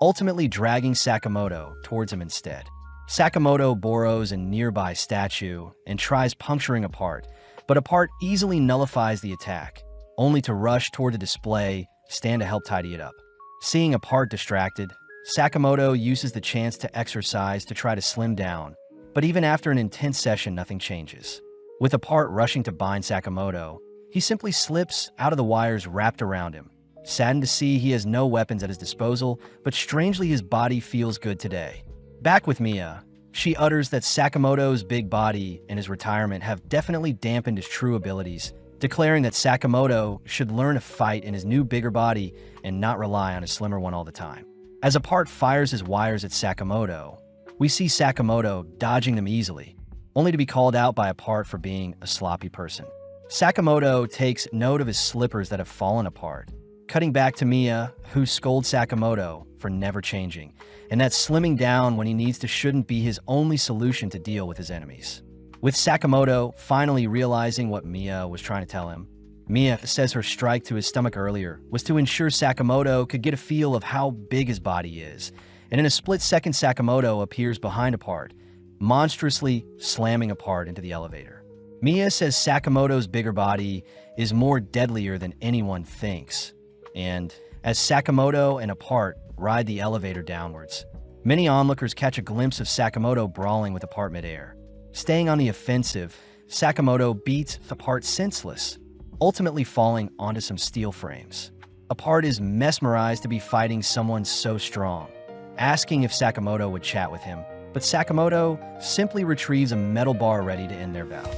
ultimately dragging Sakamoto towards him instead. Sakamoto borrows a nearby statue and tries puncturing Apart, but Apart easily nullifies the attack, only to rush toward the display stand to help tidy it up. Seeing Apart distracted, Sakamoto uses the chance to exercise to try to slim down, but even after an intense session, nothing changes. With Apart rushing to bind Sakamoto, he simply slips out of the wires wrapped around him. Saddened to see he has no weapons at his disposal, but strangely his body feels good today. Back with Mia, she utters that Sakamoto's big body and his retirement have definitely dampened his true abilities, declaring that Sakamoto should learn to fight in his new bigger body and not rely on his slimmer one all the time. As Apart fires his wires at Sakamoto, we see Sakamoto dodging them easily, only to be called out by Apart for being a sloppy person. Sakamoto takes note of his slippers that have fallen apart, cutting back to Mia, who scolds Sakamoto for never changing, and that slimming down when he needs to shouldn't be his only solution to deal with his enemies. With Sakamoto finally realizing what Mia was trying to tell him, Mia says her strike to his stomach earlier was to ensure Sakamoto could get a feel of how big his body is, and in a split second Sakamoto appears behind Apart, monstrously slamming Apart into the elevator. Mia says Sakamoto's bigger body is more deadlier than anyone thinks, and as Sakamoto and Apart ride the elevator downwards, many onlookers catch a glimpse of Sakamoto brawling with Apart midair. Staying on the offensive, Sakamoto beats Apart senseless, ultimately falling onto some steel frames. Apart is mesmerized to be fighting someone so strong, asking if Sakamoto would chat with him, but Sakamoto simply retrieves a metal bar ready to end their bout.